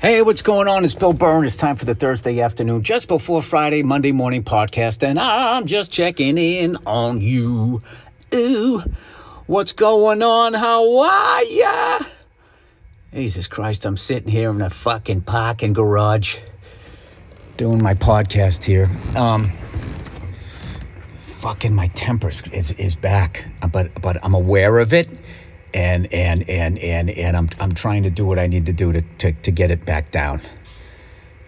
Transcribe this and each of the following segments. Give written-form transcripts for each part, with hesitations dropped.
Hey, what's going on? It's Bill Burr. It's time for the Thursday afternoon, just before Friday, Monday morning podcast, and I'm just checking in on you. Ooh, what's going on? How are ya? Jesus Christ, I'm sitting here in a fucking parking garage doing my podcast here. Fucking my temper is back, but I'm aware of it. And I'm trying to do what I need to do to get it back down,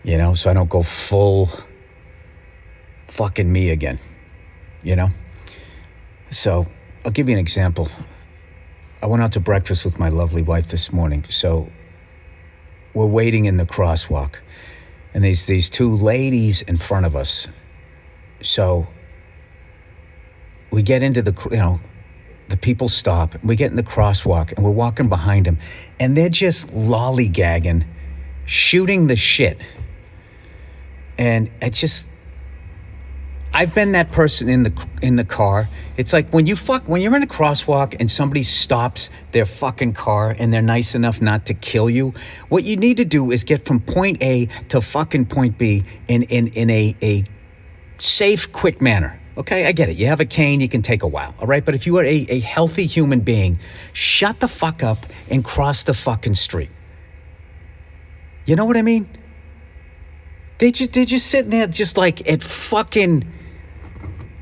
so I don't go full fucking me again, So I'll give you an example. I went out to breakfast with my lovely wife this morning. So we're waiting in the crosswalk, and there's these two ladies in front of us. So we get into the people stop, we get in the crosswalk, and we're walking behind them, and they're just lollygagging, shooting the shit. And I've been that person in the car. It's like when you're in a crosswalk and somebody stops their fucking car and they're nice enough not to kill you, what you need to do is get from point A to fucking point B in a safe, quick manner. Okay, I get it. You have a cane, you can take a while, all right? But if you are a healthy human being, shut the fuck up and cross the fucking street. You know what I mean? They're just sitting there just like at fucking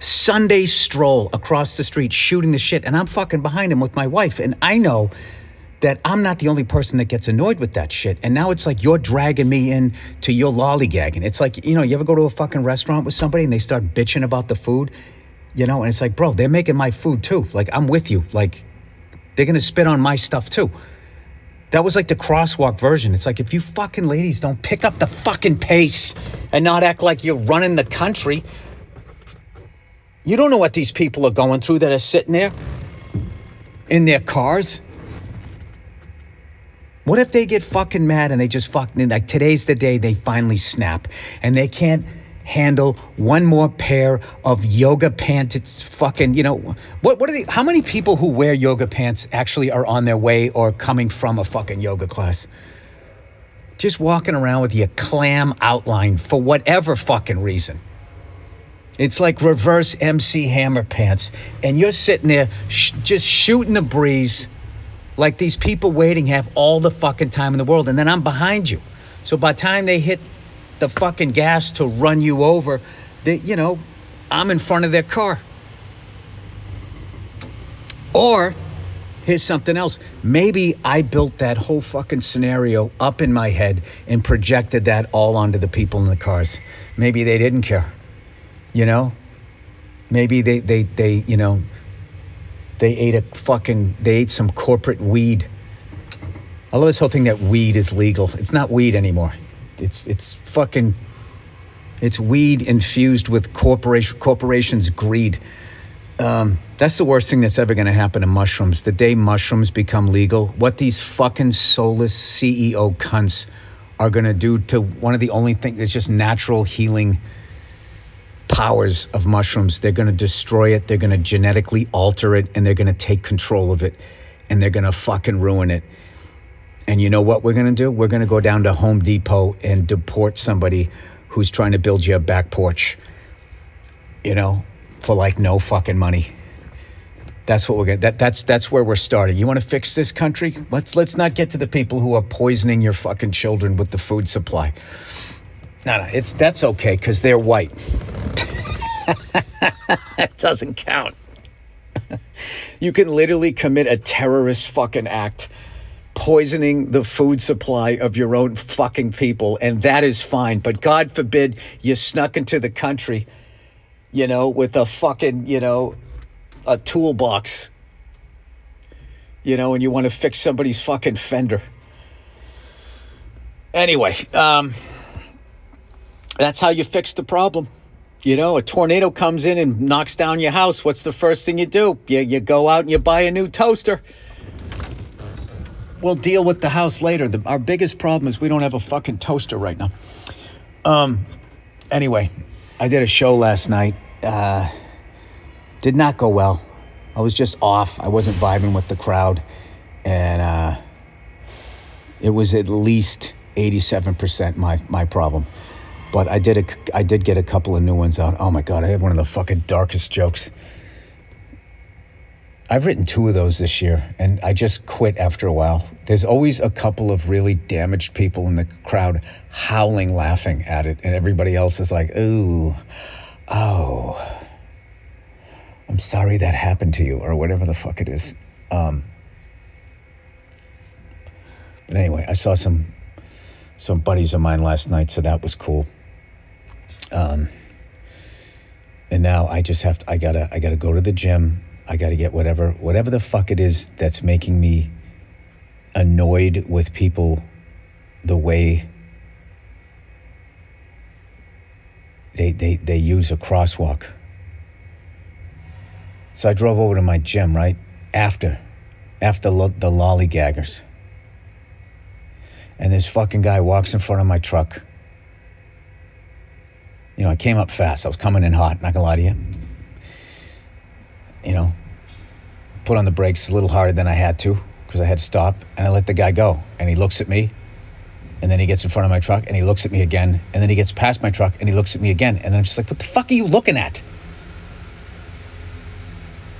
Sunday stroll across the street shooting the shit, and I'm fucking behind them with my wife, and I know that I'm not the only person that gets annoyed with that shit. And now it's like you're dragging me in to your lollygagging. It's like, you ever go to a fucking restaurant with somebody and they start bitching about the food, and it's like, bro, they're making my food too. Like, I'm with you. Like, they're going to spit on my stuff too. That was like the crosswalk version. It's like, if you fucking ladies don't pick up the fucking pace and not act like you're running the country, you don't know what these people are going through that are sitting there in their cars. What if they get fucking mad and they just like, today's the day they finally snap and they can't handle one more pair of yoga pants? It's fucking, how many people who wear yoga pants actually are on their way or coming from a fucking yoga class? Just walking around with your clam outline for whatever fucking reason. It's like reverse MC Hammer pants. And you're sitting there just shooting the breeze. Like these people waiting have all the fucking time in the world, and then I'm behind you. So by the time they hit the fucking gas to run you over, I'm in front of their car. Or, here's something else. Maybe I built that whole fucking scenario up in my head and projected that all onto the people in the cars. Maybe they didn't care. Maybe they ate some corporate weed. I love this whole thing that weed is legal. It's not weed anymore. It's weed infused with corporations' greed. That's the worst thing that's ever going to happen to mushrooms. The day mushrooms become legal, what these fucking soulless CEO cunts are going to do to one of the only things that's just natural healing powers of mushrooms. They're going to destroy it. They're going to genetically alter it, and they're going to take control of it, and they're going to fucking ruin it. And you know what we're going to do? We're going to go down to Home Depot and deport somebody who's trying to build you a back porch, for like no fucking money. That's what we're going to, that's where we're starting. You want to fix this country? Let's not get to the people who are poisoning your fucking children with the food supply. No, that's okay, because they're white. It doesn't count. You can literally commit a terrorist fucking act, poisoning the food supply of your own fucking people, and that is fine. But God forbid you snuck into the country, with a fucking, a toolbox, and you want to fix somebody's fucking fender. Anyway, that's how you fix the problem. A tornado comes in and knocks down your house. What's the first thing you do? You go out and you buy a new toaster. We'll deal with the house later. Our biggest problem is we don't have a fucking toaster right now. Anyway, I did a show last night. Did not go well. I was just off. I wasn't vibing with the crowd. And it was at least 87% my problem. But I did get a couple of new ones out. Oh my God, I had one of the fucking darkest jokes. I've written 2 of those this year, and I just quit after a while. There's always a couple of really damaged people in the crowd howling, laughing at it, and everybody else is like, ooh, oh, I'm sorry that happened to you, or whatever the fuck it is. But anyway, I saw some buddies of mine last night, so that was cool. And now I gotta go to the gym. I got to get whatever the fuck it is that's making me annoyed with people, the way they use a crosswalk. So I drove over to my gym, right? After the lollygaggers. And this fucking guy walks in front of my truck. You know, I came up fast. I was coming in hot, not gonna lie to you. You know, put on the brakes a little harder than I had to because I had to stop, and I let the guy go. And he looks at me, and then he gets in front of my truck, and he looks at me again, and then he gets past my truck, and he looks at me again. And I'm just like, what the fuck are you looking at?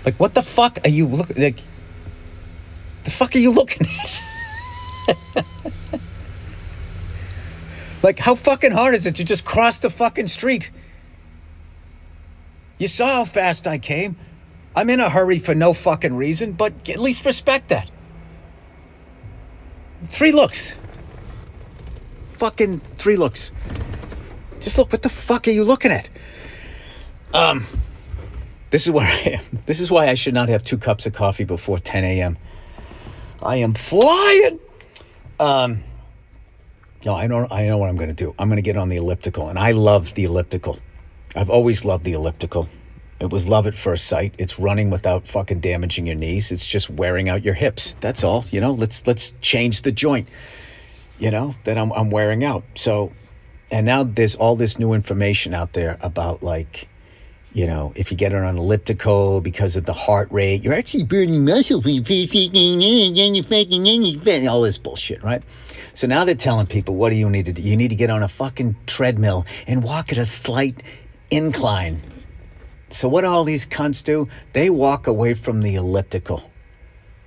Like, what the fuck are you looking like? The fuck are you looking at? Like, how fucking hard is it to just cross the fucking street? You saw how fast I came. I'm in a hurry for no fucking reason, but at least respect that. 3 looks. Fucking 3 looks. Just look, what the fuck are you looking at? This is where I am. This is why I should not have 2 cups of coffee before 10 a.m. I am flying. No, I know what I'm going to do. I'm going to get on the elliptical, and I love the elliptical. I've always loved the elliptical. It was love at first sight. It's running without fucking damaging your knees. It's just wearing out your hips. That's all. You know, let's change the joint, you know, that I'm wearing out. So, and now there's all this new information out there about, like, you know, if you get on an elliptical because of the heart rate, you're actually burning muscle for your fucking all this bullshit, right? So now they're telling people, what do you need to do? You need to get on a fucking treadmill and walk at a slight incline. So what do all these cunts do? They walk away from the elliptical,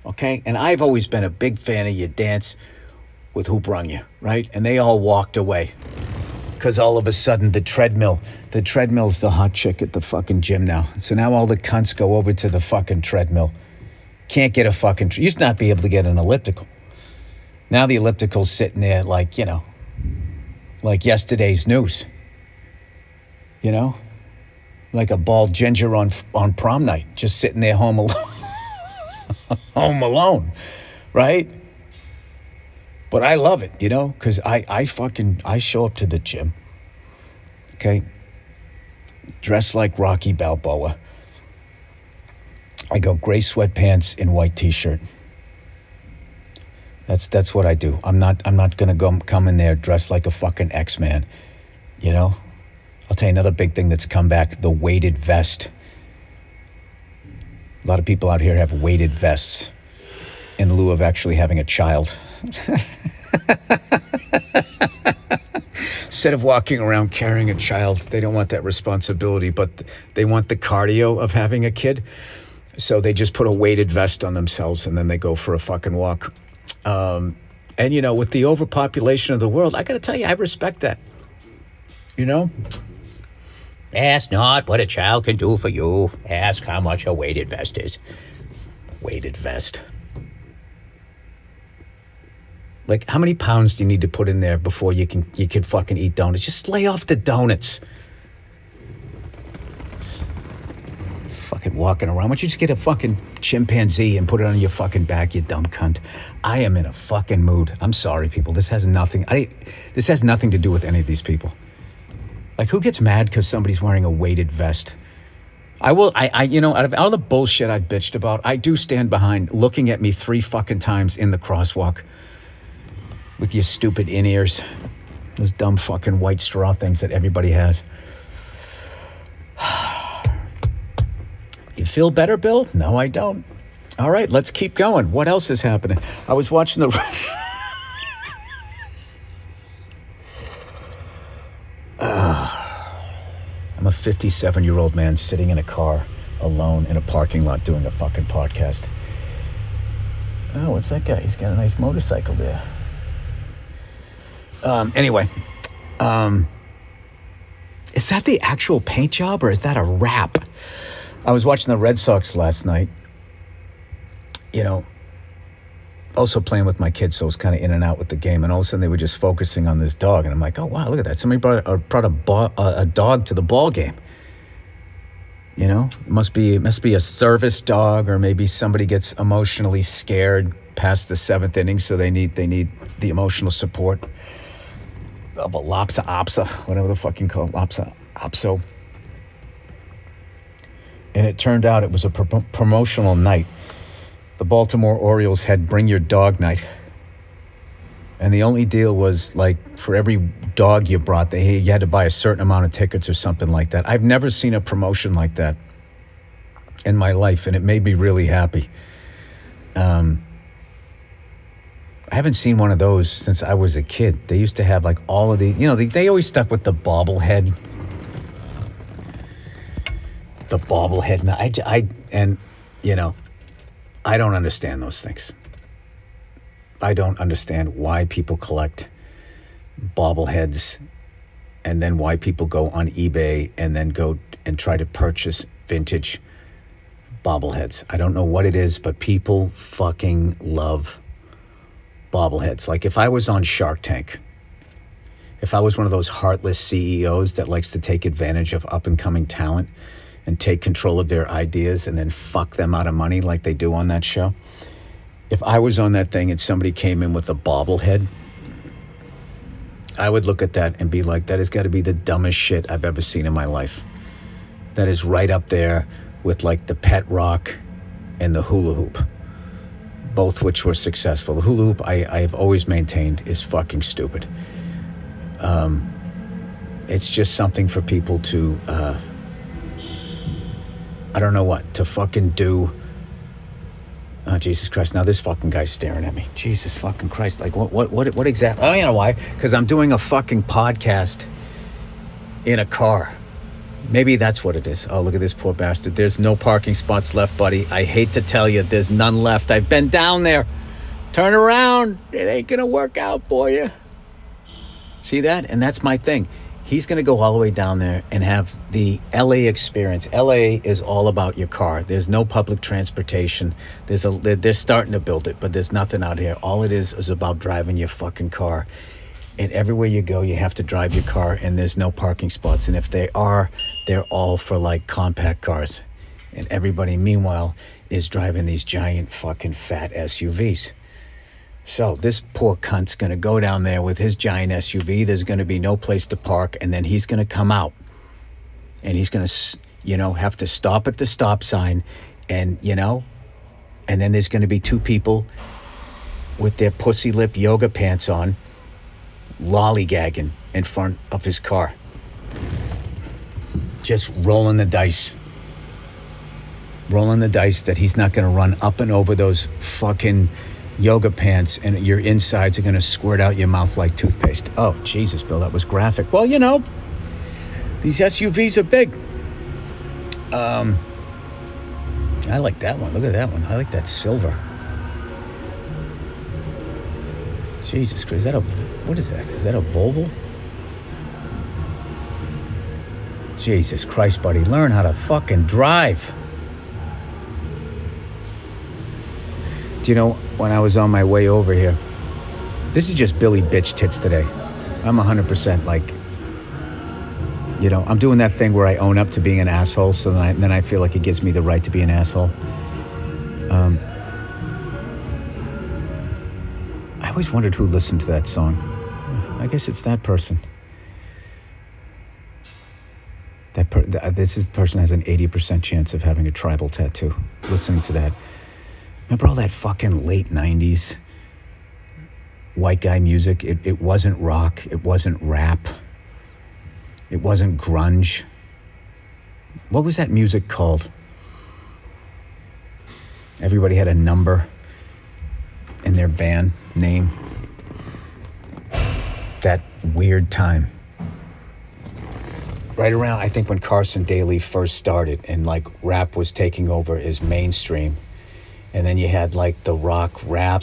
okay? And I've always been a big fan of you dance with who brung you, right? And they all walked away because all of a sudden the treadmill's the hot chick at the fucking gym now. So now all the cunts go over to the fucking treadmill. Can't get a fucking... You used to not be able to get an elliptical. Now the elliptical's sitting there like, you know, like yesterday's news. You know? Like a bald ginger on prom night, just sitting there home alone. Home alone, right? But I love it, you know, because I show up to the gym, okay? Dressed like Rocky Balboa. I go gray sweatpants and white t-shirt. That's what I do. I'm not gonna come in there dressed like a fucking X-Man, you know? I'll tell you another big thing that's come back, the weighted vest. A lot of people out here have weighted vests in lieu of actually having a child. Instead of walking around carrying a child, they don't want that responsibility, but they want the cardio of having a kid. So they just put a weighted vest on themselves and then they go for a fucking walk. And, you know, with the overpopulation of the world, I got to tell you, I respect that. You know? Ask not what a child can do for you. Ask how much a weighted vest is. Weighted vest. Like, how many pounds do you need to put in there before you can fucking eat donuts? Just lay off the donuts. Fucking walking around. Why don't you just get a fucking chimpanzee and put it on your fucking back, you dumb cunt? I am in a fucking mood. I'm sorry, people. This has nothing to do with any of these people. Like, who gets mad because somebody's wearing a weighted vest? You know, out of all the bullshit I've bitched about, I do stand behind looking at me 3 fucking times in the crosswalk with your stupid in-ears. Those dumb fucking white straw things that everybody has. You feel better, Bill? No, I don't. All right, let's keep going. What else is happening? I was watching the... 57-year-old man sitting in a car alone in a parking lot doing a fucking podcast. Oh, what's that guy? He's got a nice motorcycle there. Anyway, is that the actual paint job or is that a wrap? I was watching the Red Sox last night. You know, also playing with my kids, so I was kind of in and out with the game. And all of a sudden, they were just focusing on this dog, and I'm like, "Oh wow, look at that! Somebody brought a dog to the ball game." You know, it must be a service dog, or maybe somebody gets emotionally scared past the 7th inning, so they need the emotional support of a opsa, whatever the fuck you call it, opso. And it turned out it was a promotional night. The Baltimore Orioles had Bring Your Dog Night. And the only deal was, like, for every dog you brought, you had to buy a certain amount of tickets or something like that. I've never seen a promotion like that in my life, and it made me really happy. I haven't seen one of those since I was a kid. They used to have, like, all of the, you know, they always stuck with the bobblehead. The bobblehead. And, you know, I don't understand those things. I don't understand why people collect bobbleheads and then why people go on eBay and then go and try to purchase vintage bobbleheads. I don't know what it is, but people fucking love bobbleheads. Like if I was on Shark Tank, if I was one of those heartless CEOs that likes to take advantage of up-and-coming talent and take control of their ideas and then fuck them out of money like they do on that show. If I was on that thing and somebody came in with a bobblehead, I would look at that and be like, that has got to be the dumbest shit I've ever seen in my life. That is right up there with like the pet rock and the hula hoop, both which were successful. The hula hoop I've always maintained is fucking stupid. It's just something for people to I don't know what to fucking do. Oh, Jesus Christ. Now this fucking guy's staring at me. Jesus fucking Christ. Like what exactly? Oh, you know why? Because I'm doing a fucking podcast in a car. Maybe that's what it is. Oh, look at this poor bastard. There's no parking spots left, buddy. I hate to tell you, there's none left. I've been down there. Turn around. It ain't gonna work out for you. See that? And that's my thing. He's going to go all the way down there and have the LA experience. LA is all about your car. There's no public transportation. They're starting to build it, but there's nothing out here. All it is about driving your fucking car. And everywhere you go, you have to drive your car, and there's no parking spots. And if they are, they're all for like compact cars. And everybody, meanwhile, is driving these giant fucking fat SUVs. So this poor cunt's going to go down there with his giant SUV. There's going to be no place to park. And then he's going to come out. And he's going to, you know, have to stop at the stop sign. And, you know, and then there's going to be two people with their pussy lip yoga pants on, lollygagging in front of his car. Just rolling the dice. Rolling the dice that he's not going to run up and over those fucking yoga pants and your insides are going to squirt out your mouth like toothpaste. Oh, Jesus, Bill, that was graphic. Well, you know, these SUVs are big. I like that one. Look at that one. I like that silver. Jesus Christ, what is that? Is that a Volvo? Jesus Christ, buddy, learn how to fucking drive. Do you know, when I was on my way over here, this is just Billy bitch tits today. I'm 100% like, you know, I'm doing that thing where I own up to being an asshole, so then I feel like it gives me the right to be an asshole. I always wondered who listened to that song. I guess it's that person. This person has an 80% chance of having a tribal tattoo, listening to that. Remember all that fucking late 90s white guy music? It wasn't rock. It wasn't rap. It wasn't grunge. What was that music called? Everybody had a number in their band name. That weird time. right around, I think, when Carson Daly first started and like rap was taking over as mainstream. And then you had like the rock rap.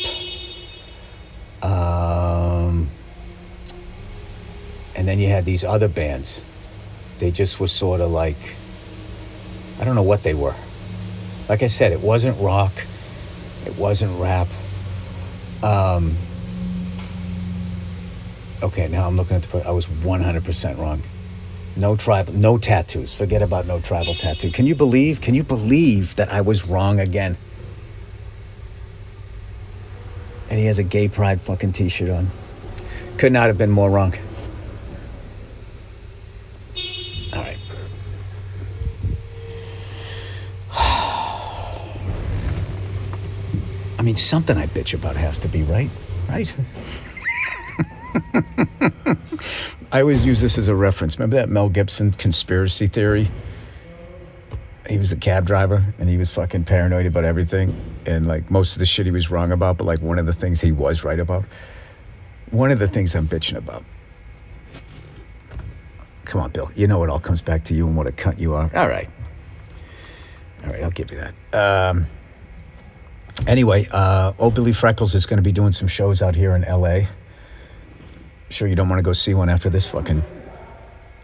And then you had these other bands. They just were sort of like, I don't know what they were. Like I said, it wasn't rock. It wasn't rap. Okay, now I'm looking at I was 100% wrong. No tribal, no tattoos. Forget about no tribal tattoo. Can you believe that I was wrong again? And he has a gay pride fucking t-shirt on. Could not have been more wrong. All right. I mean, something I bitch about has to be right? Right? I always use this as a reference. Remember that Mel Gibson conspiracy theory? He was a cab driver and he was fucking paranoid about everything. And like most of the shit he was wrong about, but like one of the things he was right about. One of the things I'm bitching about. Come on, Bill. You know it all comes back to you and what a cunt you are. All right, I'll give you that. Anyway, old Billy Freckles is going to be doing some shows out here in L.A. Sure you don't want to go see one after this fucking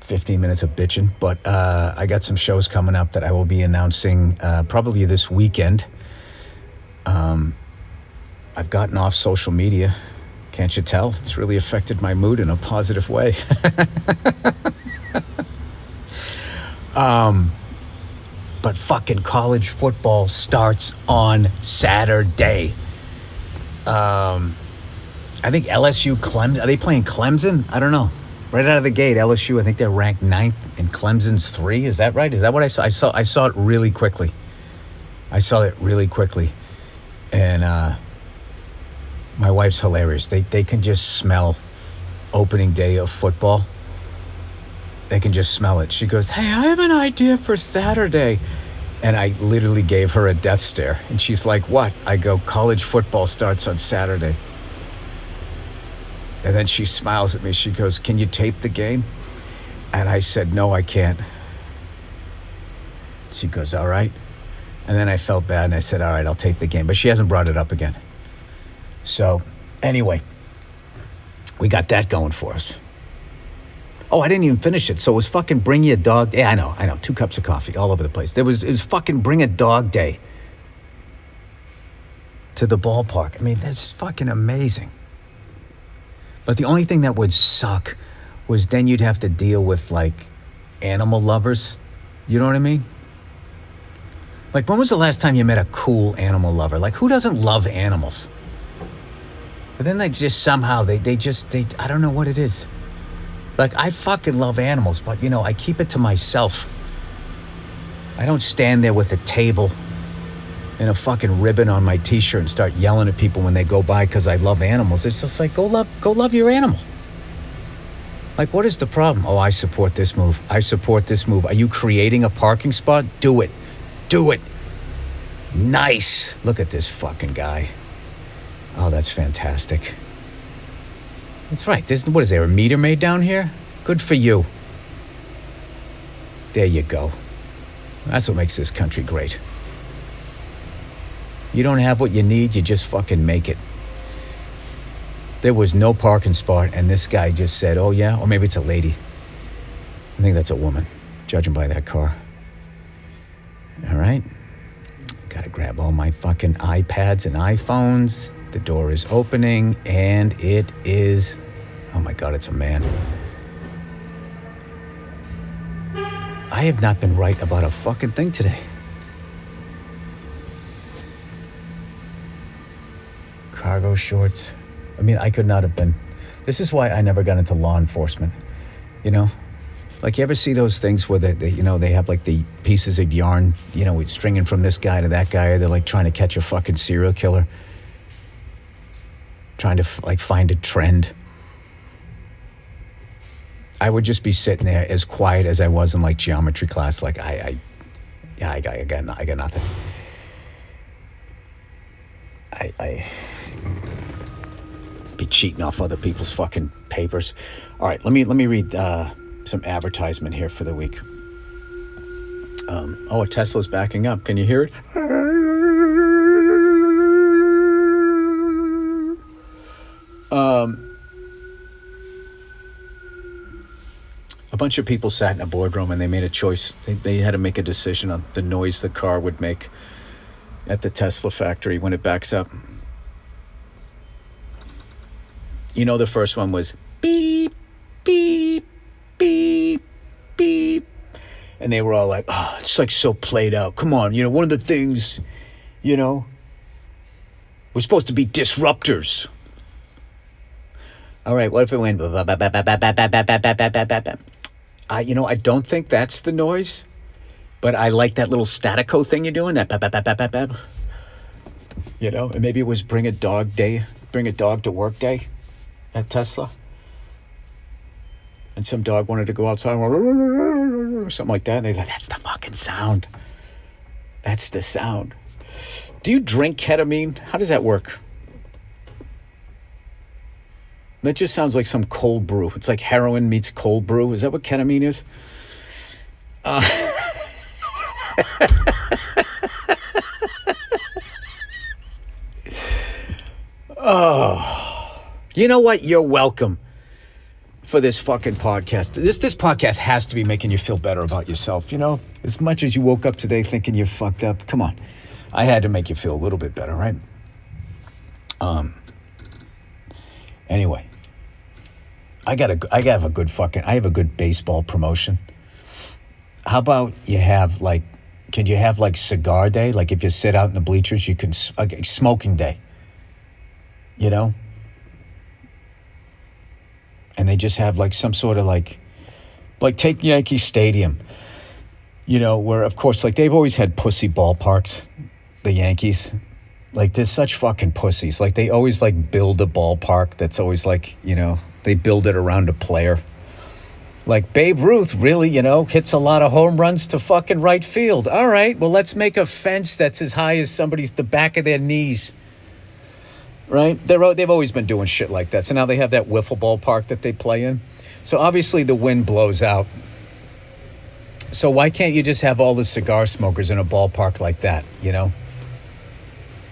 15 minutes of bitching, but I got some shows coming up that I will be announcing probably this weekend. I've gotten off social media. Can't you tell? It's really affected my mood in a positive way. But fucking college football starts on Saturday. I think LSU, Clemson, are they playing Clemson? I don't know. Right out of the gate, LSU, I think they're ranked 9th and Clemson's 3. Is that right? Is that what I saw? I saw it really quickly. And my wife's hilarious. They can just smell opening day of football. They can just smell it. She goes, "Hey, I have an idea for Saturday." And I literally gave her a death stare. And she's like, "What?" I go, "College football starts on Saturday." And then she smiles at me. She goes, "Can you tape the game?" And I said, "No, I can't." She goes, "All right." And then I felt bad and I said, "All right, I'll tape the game." But she hasn't brought it up again. So anyway, we got that going for us. Oh, I didn't even finish it. So it was fucking bring your dog. Yeah, I know. 2 cups of coffee all over the place. It was fucking bring a dog day to the ballpark. I mean, that's fucking amazing. But the only thing that would suck was then you'd have to deal with like animal lovers. You know what I mean? Like, when was the last time you met a cool animal lover? Like, who doesn't love animals? But then they just somehow, they I don't know what it is. Like, I fucking love animals, but, you know, I keep it to myself. I don't stand there with a table and a fucking ribbon on my t-shirt and start yelling at people when they go by because I love animals. It's just like, go love your animal. Like, what is the problem? Oh, I support this move. Are you creating a parking spot? Do it. Nice. Look at this fucking guy. Oh, that's fantastic. That's right. What is there, a meter maid down here? Good for you. There you go. That's what makes this country great. You don't have what you need, you just fucking make it. There was no parking spot, and this guy just said, "Oh yeah," or maybe it's a lady. I think that's a woman, judging by that car. All right. Gotta grab all my fucking iPads and iPhones. The door is opening, and it is, oh my God, it's a man. I have not been right about a fucking thing today. Cargo shorts. I mean, I could not have been. This is why I never got into law enforcement, you know? Like, you ever see those things where they have like the pieces of yarn, you know, it's stringing from this guy to that guy, or they're like trying to catch a fucking serial killer, trying to like find a trend. I would just be sitting there as quiet as I was in like geometry class, like I got nothing. I be cheating off other people's fucking papers. All right, let me read some advertisement here for the week. A Tesla's backing up. Can you hear it? A bunch of people sat in a boardroom and they made a choice. They had to make a decision on the noise the car would make at the Tesla factory when it backs up. You know, the first one was beep, beep, beep, beep. And they were all like, oh, it's like so played out. Come on, one of the things, we're supposed to be disruptors. All right, what if it went? I don't think that's the noise, but I like that little statico thing you're doing. That, and maybe it was bring a dog to work day at Tesla. And some dog wanted to go outside, or something like that. And they're like, that's the fucking sound. That's the sound. Do you drink ketamine? How does that work? That just sounds like some cold brew. It's like heroin meets cold brew. Is that what ketamine is? Oh, you know what? You're welcome for this fucking podcast. This podcast has to be making you feel better about yourself. As much as you woke up today thinking you're fucked up, come on. I had to make you feel a little bit better, right? Anyway, I have a good baseball promotion. How about you have can you have cigar day? Like if you sit out in the bleachers, you can smoking day. And they just have some sort of like take Yankee Stadium, where of course they've always had pussy ballparks, the Yankees. They're such fucking pussies. They always build a ballpark that's always they build it around a player. Babe Ruth really, hits a lot of home runs to fucking right field. All right, well, let's make a fence that's as high as the back of their knees. Right? They've always been doing shit like that. So now they have that wiffle ball park that they play in. So obviously the wind blows out. So why can't you just have all the cigar smokers in a ballpark like that,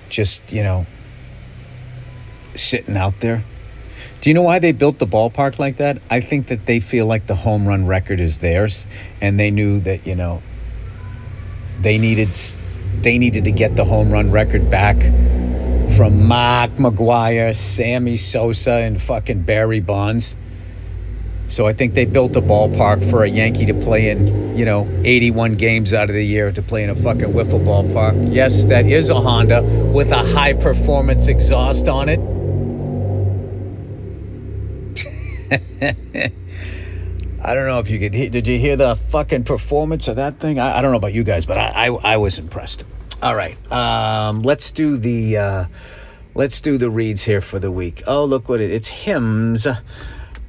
Just, sitting out there. Do you know why they built the ballpark like that? I think that they feel like the home run record is theirs, and they knew that, they needed to get the home run record back from Mark McGuire, Sammy Sosa, and fucking Barry Bonds. So I think they built a ballpark for a Yankee to play in, 81 games out of the year to play in a fucking wiffle ball park. Yes, that is a Honda with a high-performance exhaust on it. I don't know if you could hear. Did you hear the fucking performance of that thing? I don't know about you guys, but I was impressed. All right, let's do the reads here for the week. Oh, look what it's Hims.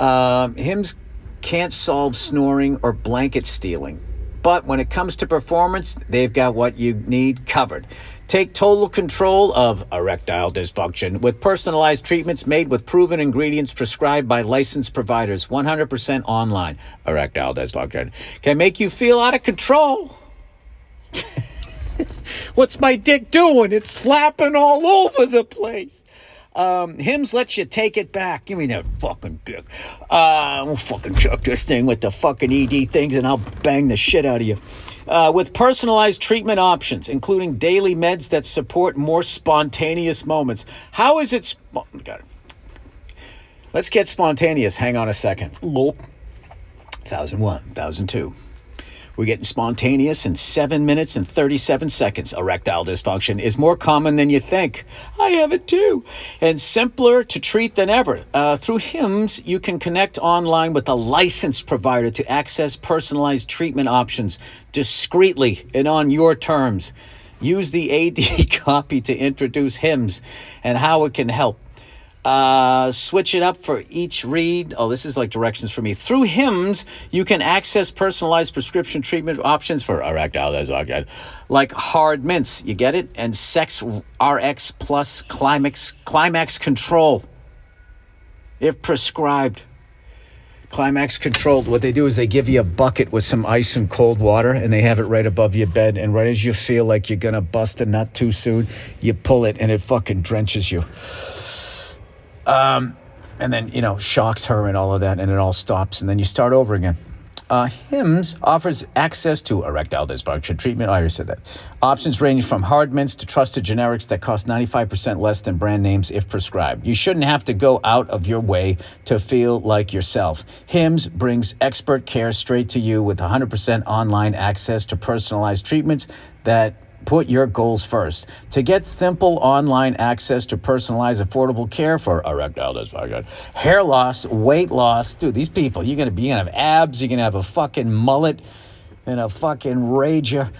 Hims can't solve snoring or blanket stealing, but when it comes to performance, they've got what you need covered. Take total control of erectile dysfunction with personalized treatments made with proven ingredients prescribed by licensed providers, 100% online. Erectile dysfunction can make you feel out of control. What's my dick doing? It's flapping all over the place. Hims lets you take it back. Give me that fucking dick. I'll fucking chuck this thing with the fucking ED things and I'll bang the shit out of you. With personalized treatment options, including daily meds that support more spontaneous moments. How is it? Got it. Let's get spontaneous. Hang on a second. 1001, 1002. We're getting spontaneous in 7 minutes and 37 seconds. Erectile dysfunction is more common than you think. I have it too. And simpler to treat than ever. Through Hims, you can connect online with a licensed provider to access personalized treatment options discreetly and on your terms. Use the AD copy to introduce Hims and how it can help. Switch it up for each read. Oh, this is like directions for me. Through Hims, you can access personalized prescription treatment options for erectile dysfunction, like hard mints, you get it? And Sex RX Plus Climax Control, if prescribed. Climax controlled. What they do is they give you a bucket with some ice and cold water, and they have it right above your bed. And right as you feel like you're going to bust a nut too soon, you pull it, and it fucking drenches you. And then, shocks her and all of that, and it all stops, and then you start over again. Hims offers access to erectile dysfunction treatment. I already said that. Options range from hard mints to trusted generics that cost 95% less than brand names if prescribed. You shouldn't have to go out of your way to feel like yourself. Hims brings expert care straight to you with 100% online access to personalized treatments that put your goals first. To get simple online access to personalized, affordable care for erectile dysfunction, hair loss, weight loss. Dude, these people, you're going to have abs, you're going to have a fucking mullet and a fucking rager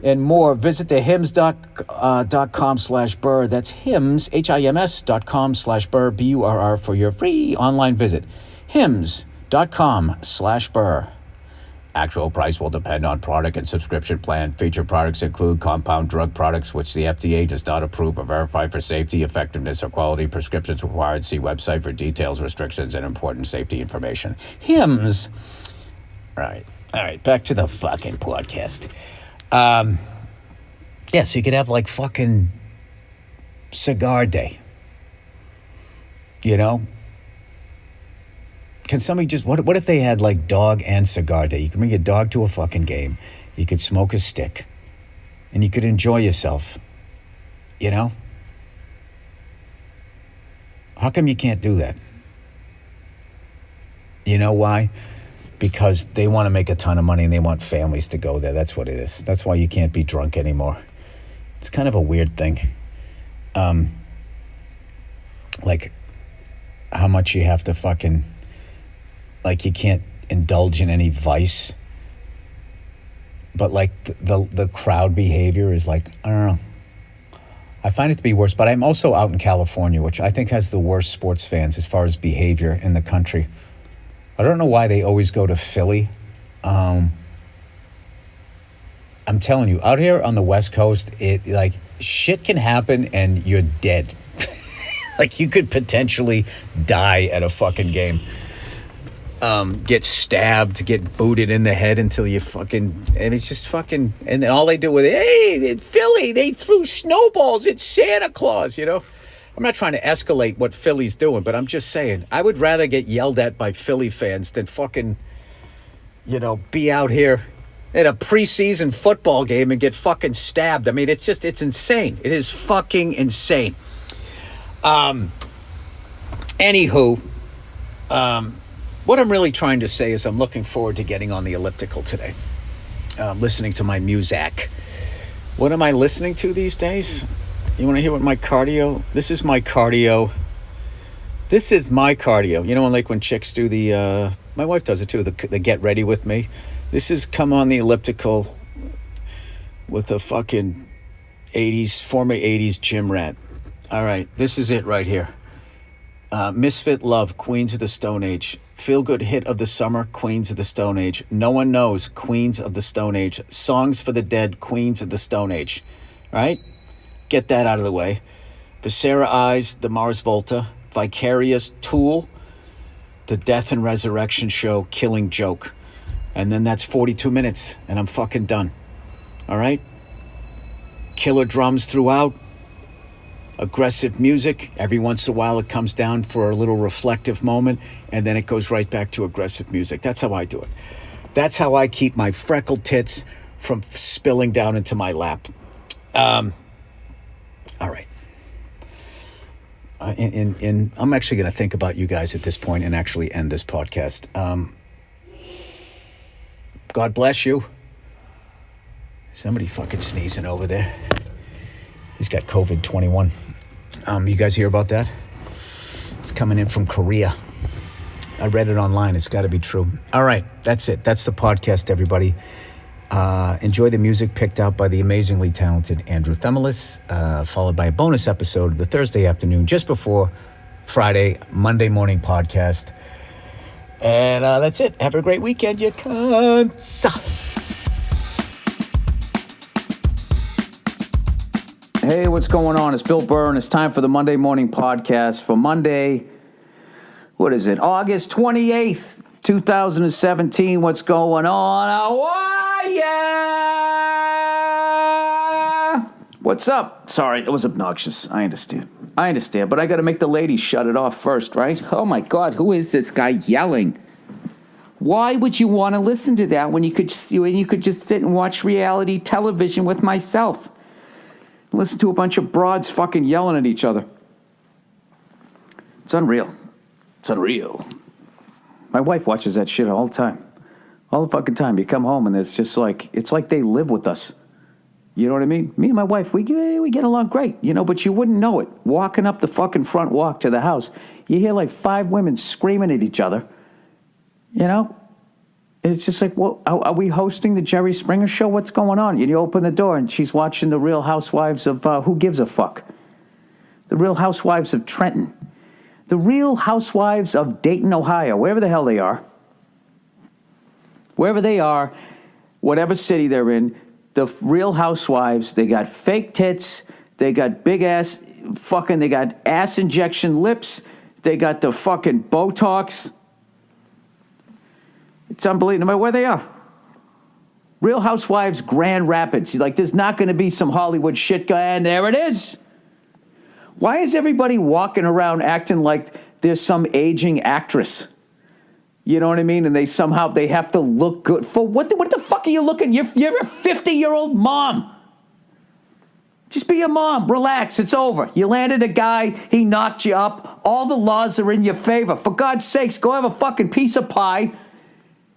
and more. Visit the hims.com/Burr. That's hims, hims.com/Burr, BURR for your free online visit. hims.com/Burr. Actual price will depend on product and subscription plan. Featured products include compound drug products, which the FDA does not approve or verify for safety, effectiveness, or quality. Prescriptions required. See website for details, restrictions, and important safety information. Hims. All right. Back to the fucking podcast. So you could have like fucking cigar day. Can somebody just, what if they had like dog and cigar day? You can bring your dog to a fucking game. You could smoke a stick. And you could enjoy yourself. How come you can't do that? You know why? Because they want to make a ton of money and they want families to go there. That's what it is. That's why you can't be drunk anymore. It's kind of a weird thing. Like how much you have to fucking... Like you can't indulge in any vice, but like the crowd behavior is like, I don't know. I find it to be worse, but I'm also out in California, which I think has the worst sports fans as far as behavior in the country. I don't know why they always go to Philly. I'm telling you, out here on the West Coast, it like shit can happen and you're dead. Like you could potentially die at a fucking game. Get stabbed, get booted in the head until you fucking, and it's just fucking, and then all they do with it, hey, in Philly, they threw snowballs, it's Santa Claus, I'm not trying to escalate what Philly's doing, but I'm just saying, I would rather get yelled at by Philly fans than fucking, be out here at a preseason football game and get fucking stabbed. I mean, it's insane. It is fucking insane. Anywho, what I'm really trying to say is I'm looking forward to getting on the elliptical today. Listening to my music. What am I listening to these days? You want to hear what my cardio? This is my cardio. When chicks do the, my wife does it too, the get ready with me. This is come on the elliptical with a fucking former 80s gym rat. All right, this is it right here. Misfit Love, Queens of the Stone Age. Feel Good Hit of the Summer, Queens of the Stone Age. No One Knows, Queens of the Stone Age. Songs for the Dead, Queens of the Stone Age. Right? Get that out of the way. Viscera Eyes, The Mars Volta. Vicarious, Tool. The Death and Resurrection Show, Killing Joke. And then that's 42 minutes, and I'm fucking done. All right? Killer drums throughout. Aggressive music. Every once in a while it comes down for a little reflective moment, and then it goes right back to aggressive music. That's how I do it. That's how I keep my freckled tits from spilling down into my lap. All right. I'm actually going to think about you guys at this point and actually end this podcast. God bless you. Somebody fucking sneezing over there. He's got COVID-21. You guys hear about that? It's coming in from Korea. I read it online. It's got to be true. All right. That's it. That's the podcast, everybody. Enjoy the music picked out by the amazingly talented Andrew Themelis, followed by a bonus episode the Thursday afternoon, just before Friday, Monday morning podcast. And that's it. Have a great weekend, you cunts. Hey, what's going on? It's Bill Burr, and it's time for the Monday morning podcast for Monday, what is it, August 28th, 2017, what's going on? How are ya? What's up? Sorry, it was obnoxious. I understand, but I got to make the ladies shut it off first, right? Oh my God, who is this guy yelling? Why would you want to listen to that when you could just sit and watch reality television with myself? Listen to a bunch of broads fucking yelling at each other. It's unreal. My wife watches that shit all the time. All the fucking time. You come home and it's just like, it's like they live with us. You know what I mean? Me and my wife, we get along great, but you wouldn't know it. Walking up the fucking front walk to the house, you hear like 5 women screaming at each other. It's just like, well, are we hosting the Jerry Springer show? What's going on? You open the door and she's watching the Real Housewives of Who Gives a Fuck? The Real Housewives of Trenton. The Real Housewives of Dayton, Ohio, wherever the hell they are. Wherever they are, whatever city they're in, the Real Housewives, they got fake tits, they got big ass fucking, they got ass injection lips, they got the fucking Botox. It's unbelievable, no matter where they are. Real Housewives, Grand Rapids. Like, there's not going to be some Hollywood shit guy, and there it is. Why is everybody walking around acting like there's some aging actress? You know what I mean? And they have to look good. For what the fuck are you looking? You're a 50-year-old mom. Just be a mom. Relax. It's over. You landed a guy. He knocked you up. All the laws are in your favor. For God's sakes, go have a fucking piece of pie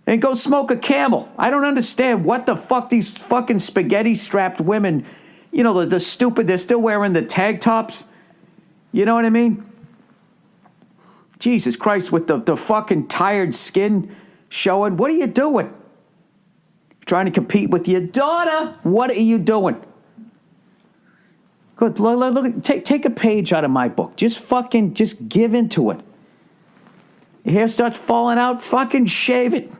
and go smoke a Camel. I don't understand what the fuck these fucking spaghetti-strapped women, the stupid, they're still wearing the tag tops. You know what I mean? Jesus Christ, with the fucking tired skin showing. What are you doing? Trying to compete with your daughter? What are you doing? Good. Look, take a page out of my book. Just give into it. Your hair starts falling out, fucking shave it.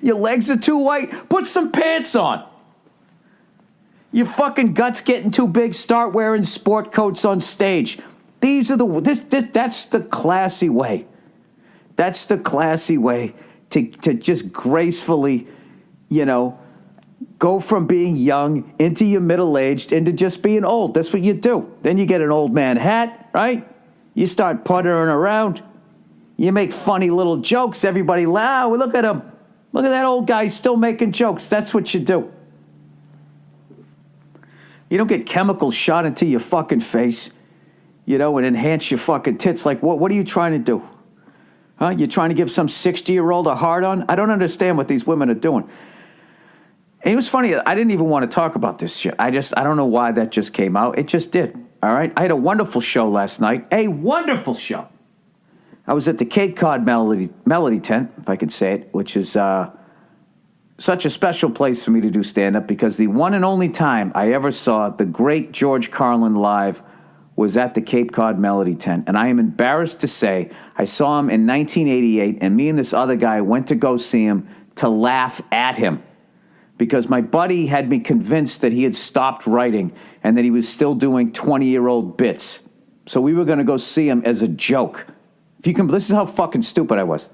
Your legs are too white, put some pants on. Your fucking guts getting too big, start wearing sport coats on stage. That's the classy way. That's the classy way to just gracefully, go from being young into your middle-aged into just being old. That's what you do. Then you get an old man hat, right? You start puttering around. You make funny little jokes. Everybody laugh. Look at him. Look at that old guy still making jokes. That's what you do. You don't get chemicals shot into your fucking face, and enhance your fucking tits. Like, what are you trying to do? Huh? You're trying to give some 60-year-old a hard-on? I don't understand what these women are doing. And it was funny. I didn't even want to talk about this shit. I don't know why that just came out. It just did. All right? I had a wonderful show last night. A wonderful show. I was at the Cape Cod Melody Tent, if I could say it, which is such a special place for me to do stand-up because the one and only time I ever saw the great George Carlin live was at the Cape Cod Melody Tent. And I am embarrassed to say I saw him in 1988, and me and this other guy went to go see him to laugh at him because my buddy had me convinced that he had stopped writing and that he was still doing 20-year-old bits. So we were going to go see him as a joke. This is how fucking stupid I was.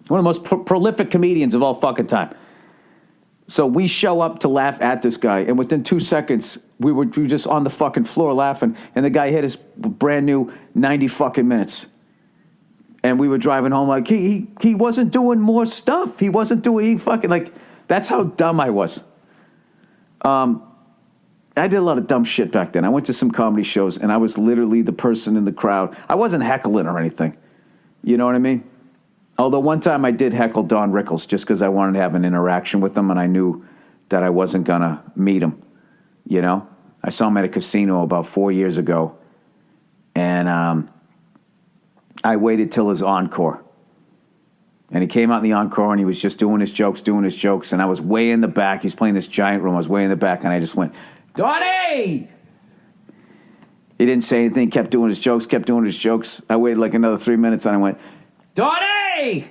One of the most prolific comedians of all fucking time. So we show up to laugh at this guy, and within 2 seconds, we were just on the fucking floor laughing, and the guy hit his brand new 90 fucking minutes. And we were driving home like, he wasn't doing more stuff. That's how dumb I was. I did a lot of dumb shit back then. I went to some comedy shows, and I was literally the person in the crowd. I wasn't heckling or anything. You know what I mean? Although one time I did heckle Don Rickles just because I wanted to have an interaction with him, and I knew that I wasn't going to meet him. I saw him at a casino about 4 years ago, and I waited till his encore. And he came out in the encore, and he was just doing his jokes, and I was way in the back. He's playing this giant room. I was way in the back, and I just went, Donnie! He didn't say anything, kept doing his jokes. I waited like another 3 minutes, and I went, Donnie!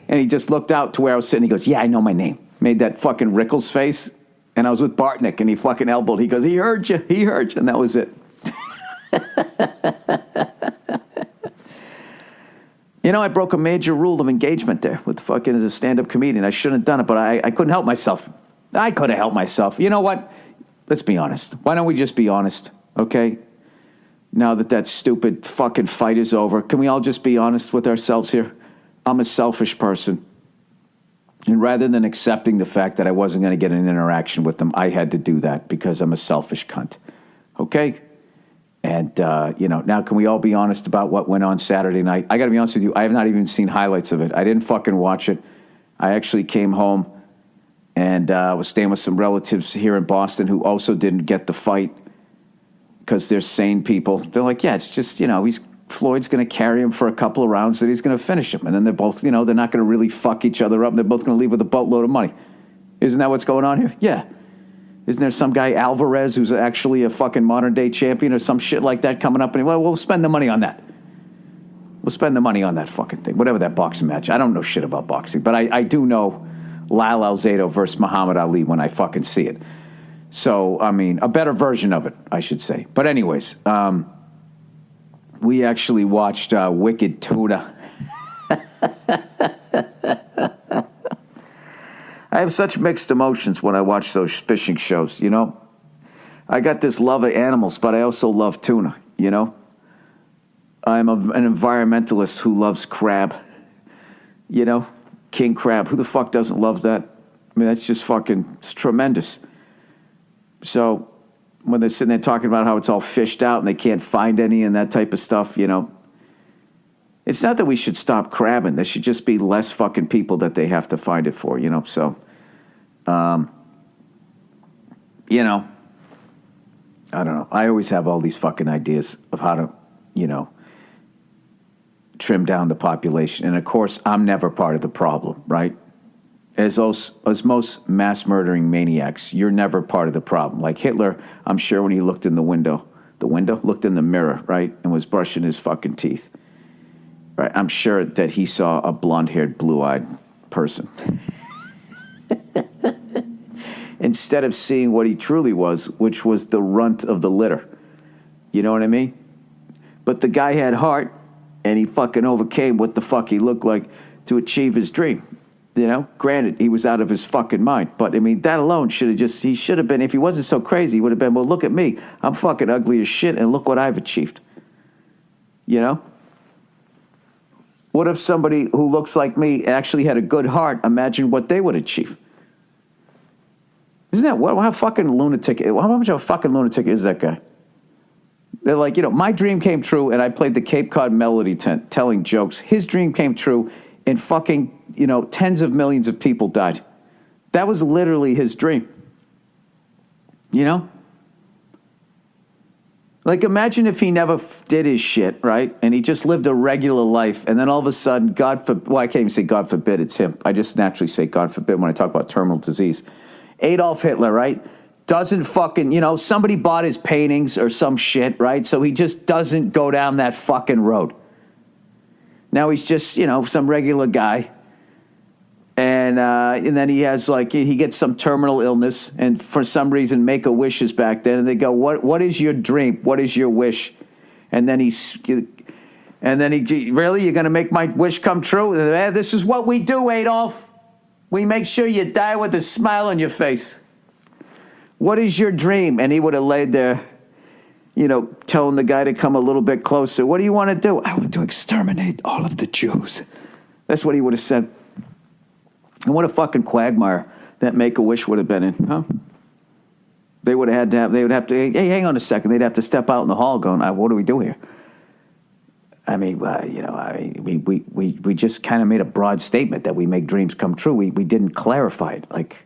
And he just looked out to where I was sitting. He goes, yeah, I know my name. Made that fucking Rickles face. And I was with Bartnick, and he fucking elbowed. He goes, he heard you. And that was it. You know, I broke a major rule of engagement there with fucking as a stand-up comedian. I shouldn't have done it, but I couldn't help myself. I could have helped myself. You know what? Let's be honest. Why don't we just be honest, okay? Now that stupid fucking fight is over, can we all just be honest with ourselves here? I'm a selfish person. And rather than accepting the fact that I wasn't going to get an interaction with them, I had to do that because I'm a selfish cunt. Okay? And, now can we all be honest about what went on Saturday night? I got to be honest with you, I have not even seen highlights of it. I didn't fucking watch it. I actually came home and was staying with some relatives here in Boston who also didn't get the fight because they're sane people. They're like, yeah, it's just, Floyd's going to carry him for a couple of rounds, then he's going to finish him. And then they're both, they're not going to really fuck each other up. They're both going to leave with a boatload of money. Isn't that what's going on here? Yeah. Isn't there some guy, Alvarez, who's actually a fucking modern-day champion or some shit like that coming up? And we'll spend the money on that. We'll spend the money on that fucking thing. Whatever that boxing match. I don't know shit about boxing, but I do know Lyle Alzado versus Muhammad Ali when I fucking see it. So, I mean, a better version of it, I should say. But anyways, we actually watched Wicked Tuna. I have such mixed emotions when I watch those fishing shows, I got this love of animals, but I also love tuna, I'm an environmentalist who loves crab, king crab. Who the fuck doesn't love that? I mean, that's just fucking, it's tremendous. So when they're sitting there talking about how it's all fished out and they can't find any and that type of stuff, it's not that we should stop crabbing. There should just be less fucking people that they have to find it for, So, I don't know. I always have all these fucking ideas of how to, trim down the population. And of course, I'm never part of the problem, right? As most mass murdering maniacs, you're never part of the problem. Like Hitler, I'm sure when he looked in looked in the mirror, right, and was brushing his fucking teeth, right? I'm sure that he saw a blonde-haired, blue-eyed person. Instead of seeing what he truly was, which was the runt of the litter. You know what I mean? But the guy had heart, and he fucking overcame what the fuck he looked like to achieve his dream. Granted, he was out of his fucking mind. But, I mean, that alone he should have been, if he wasn't so crazy, he would have been, well, look at me. I'm fucking ugly as shit, and look what I've achieved. What if somebody who looks like me actually had a good heart? Imagine what they would achieve. Isn't that, how fucking lunatic, how much of a fucking lunatic is that guy? They're like, my dream came true, and I played the Cape Cod Melody tent telling jokes. His dream came true, and fucking, tens of millions of people died. That was literally his dream. Like, imagine if he never did his shit, right? And he just lived a regular life, and then all of a sudden, I can't even say God forbid, it's him. I just naturally say God forbid when I talk about terminal disease. Adolf Hitler, right? Doesn't fucking, somebody bought his paintings or some shit, right? So he just doesn't go down that fucking road. Now he's just, some regular guy. And then he has, he gets some terminal illness. And for some reason, Make-A-Wish is back then. And they go, what is your dream? What is your wish? And then really, you're going to make my wish come true? This is what we do, Adolf. We make sure you die with a smile on your face. What is your dream? And he would have laid there, telling the guy to come a little bit closer. What do you want to do? I want to exterminate all of the Jews. That's what he would have said. And what a fucking quagmire that Make-A-Wish would have been in, huh? They would have to, hey, hang on a second. They'd have to step out in the hall going, what do we do here? I mean, we just kind of made a broad statement that we make dreams come true. We didn't clarify it. Like,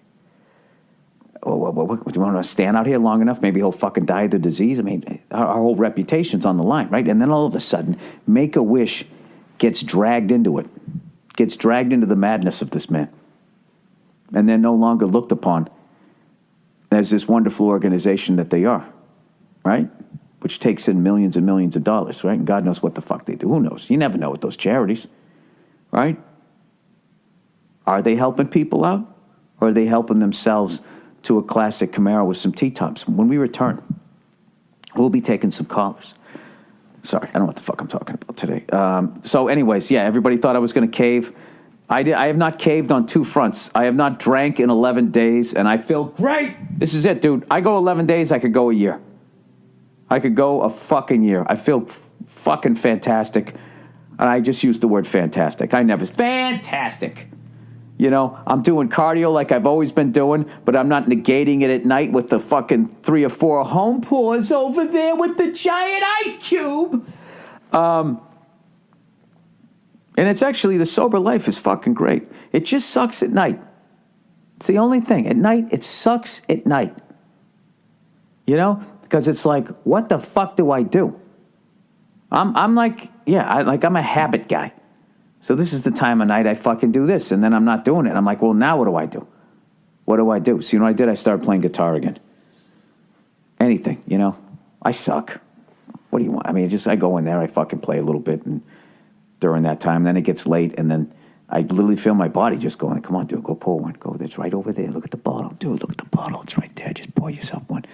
do you want to stand out here long enough? Maybe he'll fucking die of the disease. I mean, our whole reputation's on the line, right? And then all of a sudden, Make-A-Wish gets dragged into it, gets dragged into the madness of this man. And they're no longer looked upon as this wonderful organization that they are, right? Which takes in millions and millions of dollars, right? And God knows what the fuck they do. Who knows? You never know with those charities, right? Are they helping people out? Or are they helping themselves to a classic Camaro with some T-tops? When we return, we'll be taking some callers. Sorry, I don't know what the fuck I'm talking about today. So anyways, yeah, everybody thought I was going to cave. I have not caved on two fronts. I have not drank in 11 days, and I feel great. This is it, dude. I go 11 days, I could go a year. I could go a fucking year. I feel fucking fantastic. And I just used the word fantastic. Fantastic. You know, I'm doing cardio like I've always been doing, but I'm not negating it at night with the fucking 3 or 4 home pours over there with the giant ice cube. And it's actually, the sober life is fucking great. It just sucks at night. It's the only thing. At night, it sucks at night. You know? Because it's like, what the fuck do I do? I'm like, I'm a habit guy. So this is the time of night I fucking do this, and then I'm not doing it. I'm like, well, now what do I do? What do I do? So you know what I did? I started playing guitar again. Anything, you know? I suck. What do you want? I mean, I go in there, I fucking play a little bit, and during that time, then it gets late, and then I literally feel my body just going, come on, dude, go pour one. Go, that's right over there. Look at the bottle. Dude, look at the bottle. It's right there. Just pour yourself one.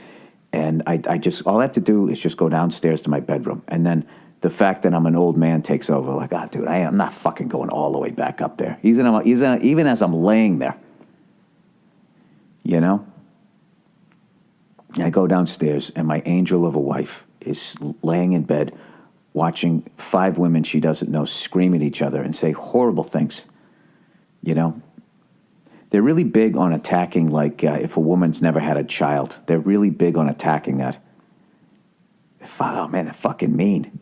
And I just, all I have to do is just go downstairs to my bedroom, and then the fact that I'm an old man takes over. Like, dude, I'm not fucking going all the way back up there. Even as I'm laying there, you know? And I go downstairs, and my angel of a wife is laying in bed watching 5 women she doesn't know scream at each other and say horrible things, you know? They're really big on attacking, like, if a woman's never had a child. They're really big on attacking that. Oh, man, they're fucking mean.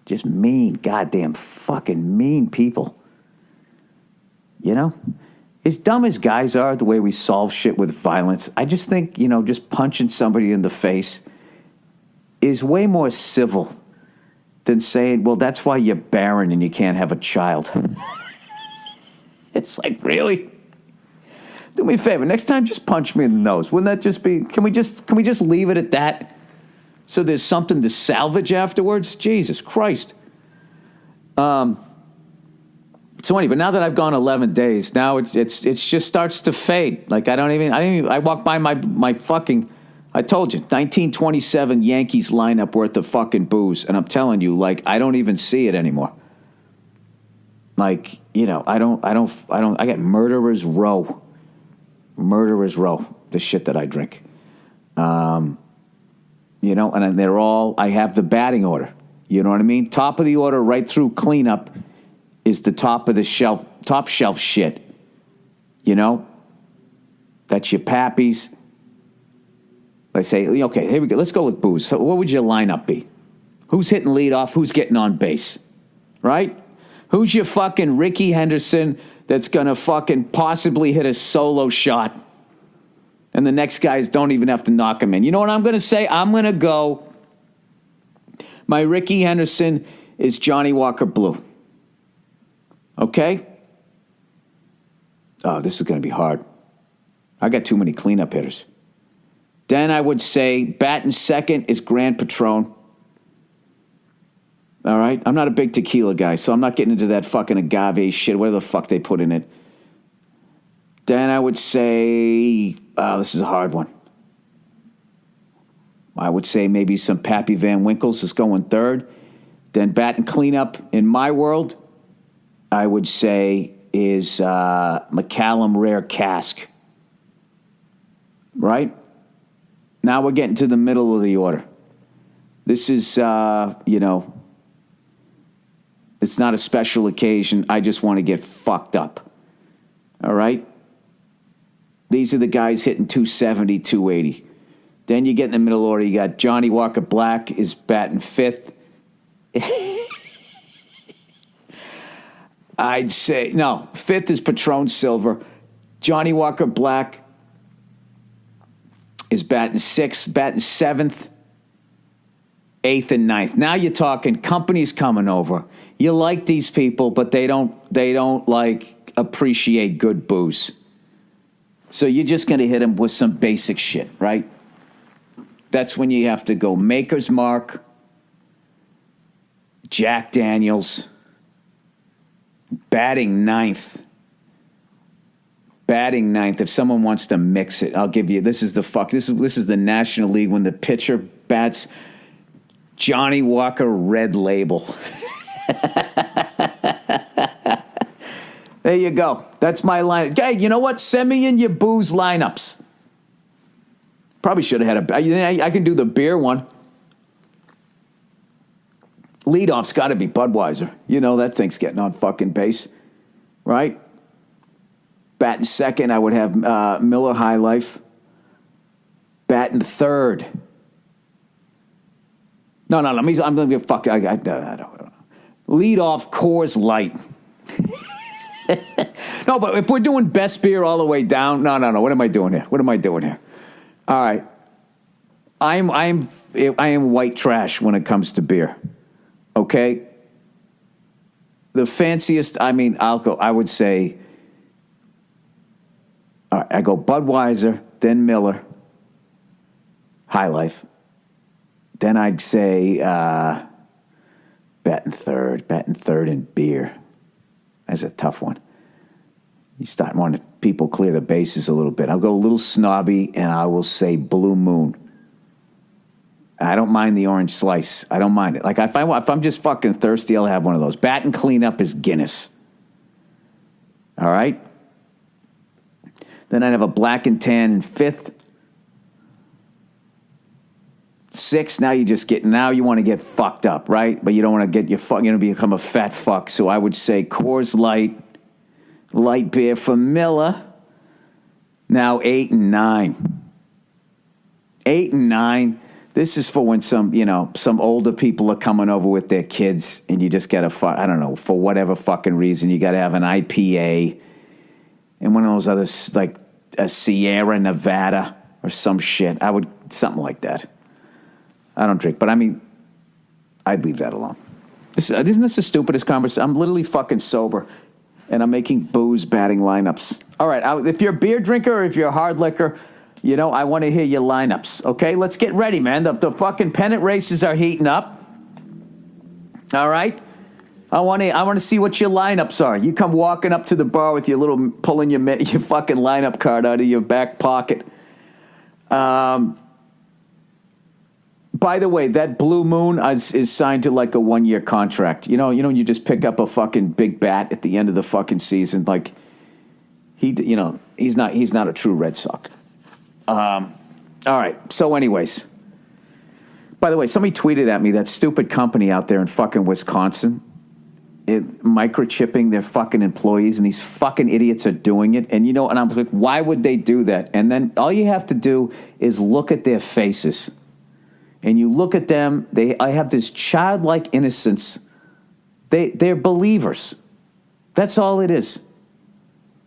Just mean, goddamn fucking mean people. You know? As dumb as guys are, the way we solve shit with violence, I just think, you know, just punching somebody in the face is way more civil than saying, well, that's why you're barren and you can't have a child. It's like, really? Do me a favor, next time just punch me in the nose. Wouldn't that just be, can we just leave it at that? So there's something to salvage afterwards? Jesus Christ. So anyway, now that I've gone 11 days, now it just starts to fade. Like I walk by my fucking, I told you, 1927 Yankees lineup worth of fucking booze. And I'm telling you, like, I don't even see it anymore. Like, you know, I got Murderer's Row. Murderer's Row, the shit that I drink. You know, and they're all, I have the batting order. You know what I mean? Top of the order right through cleanup is the top of the shelf, top shelf shit. You know? That's your Pappies. I say, okay, here we go. Let's go with booze. So what would your lineup be? Who's hitting leadoff? Who's getting on base? Right? Who's your fucking Ricky Henderson that's going to fucking possibly hit a solo shot? And the next guys don't even have to knock him in. You know what I'm going to say? I'm going to go, my Ricky Henderson is Johnny Walker Blue. Okay? Oh, this is going to be hard. I got too many cleanup hitters. Then I would say batting second is Grand Patron. All right? I'm not a big tequila guy, so I'm not getting into that fucking agave shit, whatever the fuck they put in it. Then I would say, this is a hard one. I would say maybe some Pappy Van Winkles is going third. Then batting cleanup in my world, I would say is McCallum Rare Cask. Right? Now we're getting to the middle of the order. This is, you know, it's not a special occasion. I just want to get fucked up. All right? These are the guys hitting 270, 280. Then you get in the middle order. You got Johnny Walker Black is batting fifth. I'd say, no, fifth is Patron Silver. Johnny Walker Black is batting sixth, batting seventh, eighth, and ninth. Now you're talking companies coming over. You like these people, but they don't like appreciate good booze. So you're just going to hit them with some basic shit, right? That's when you have to go Maker's Mark, Jack Daniels, batting ninth. Batting ninth. If someone wants to mix it, I'll give you. This is the National League when the pitcher bats Johnny Walker Red Label. There you go. That's my line. Hey, you know what? Send me in your booze lineups. Probably should have had I can do the beer one. Leadoff's got to be Budweiser. You know, that thing's getting on fucking base. Right? Batting second, I would have Miller High Life. Batting third. No, I'm going to get fucked. I don't. Lead off Coors Light. No, but if we're doing best beer all the way down, no. What am I doing here? All right. I am white trash when it comes to beer. Okay? The fanciest, I would say, all right, I go Budweiser, then Miller, High Life. Then I'd say batting third in beer. That's a tough one. You start wanting people clear the bases a little bit. I'll go a little snobby, and I will say Blue Moon. I don't mind the orange slice. I don't mind it. Like, if I'm just fucking thirsty, I'll have one of those. Bat and cleanup is Guinness. All right? Then I'd have a black and tan in fifth. Six, now you want to get fucked up, right? But you don't want to you're going to become a fat fuck. So I would say Coors light beer for Miller. Now 8 and 9. 8 and 9. This is for when some older people are coming over with their kids, and you just got to, I don't know, for whatever fucking reason, you got to have an IPA and one of those others, like a Sierra Nevada or some shit. Something like that. I don't drink, but I'd leave that alone. Isn't this the stupidest conversation? I'm literally fucking sober, and I'm making booze batting lineups. All right, if you're a beer drinker or if you're a hard liquor, I want to hear your lineups, okay? Let's get ready, man. The fucking pennant races are heating up. All right? I want to see what your lineups are. You come walking up to the bar with pulling your fucking lineup card out of your back pocket. By the way, that Blue Moon is signed to like a 1-year contract. You know, you just pick up a fucking big bat at the end of the fucking season. Like he's not a true Red Sox. All right. So, anyways, by the way, somebody tweeted at me that stupid company out there in fucking Wisconsin, microchipping their fucking employees, and these fucking idiots are doing it. And and I'm like, why would they do that? And then all you have to do is look at their faces. And you look at them, I have this childlike innocence. They're believers. That's all it is.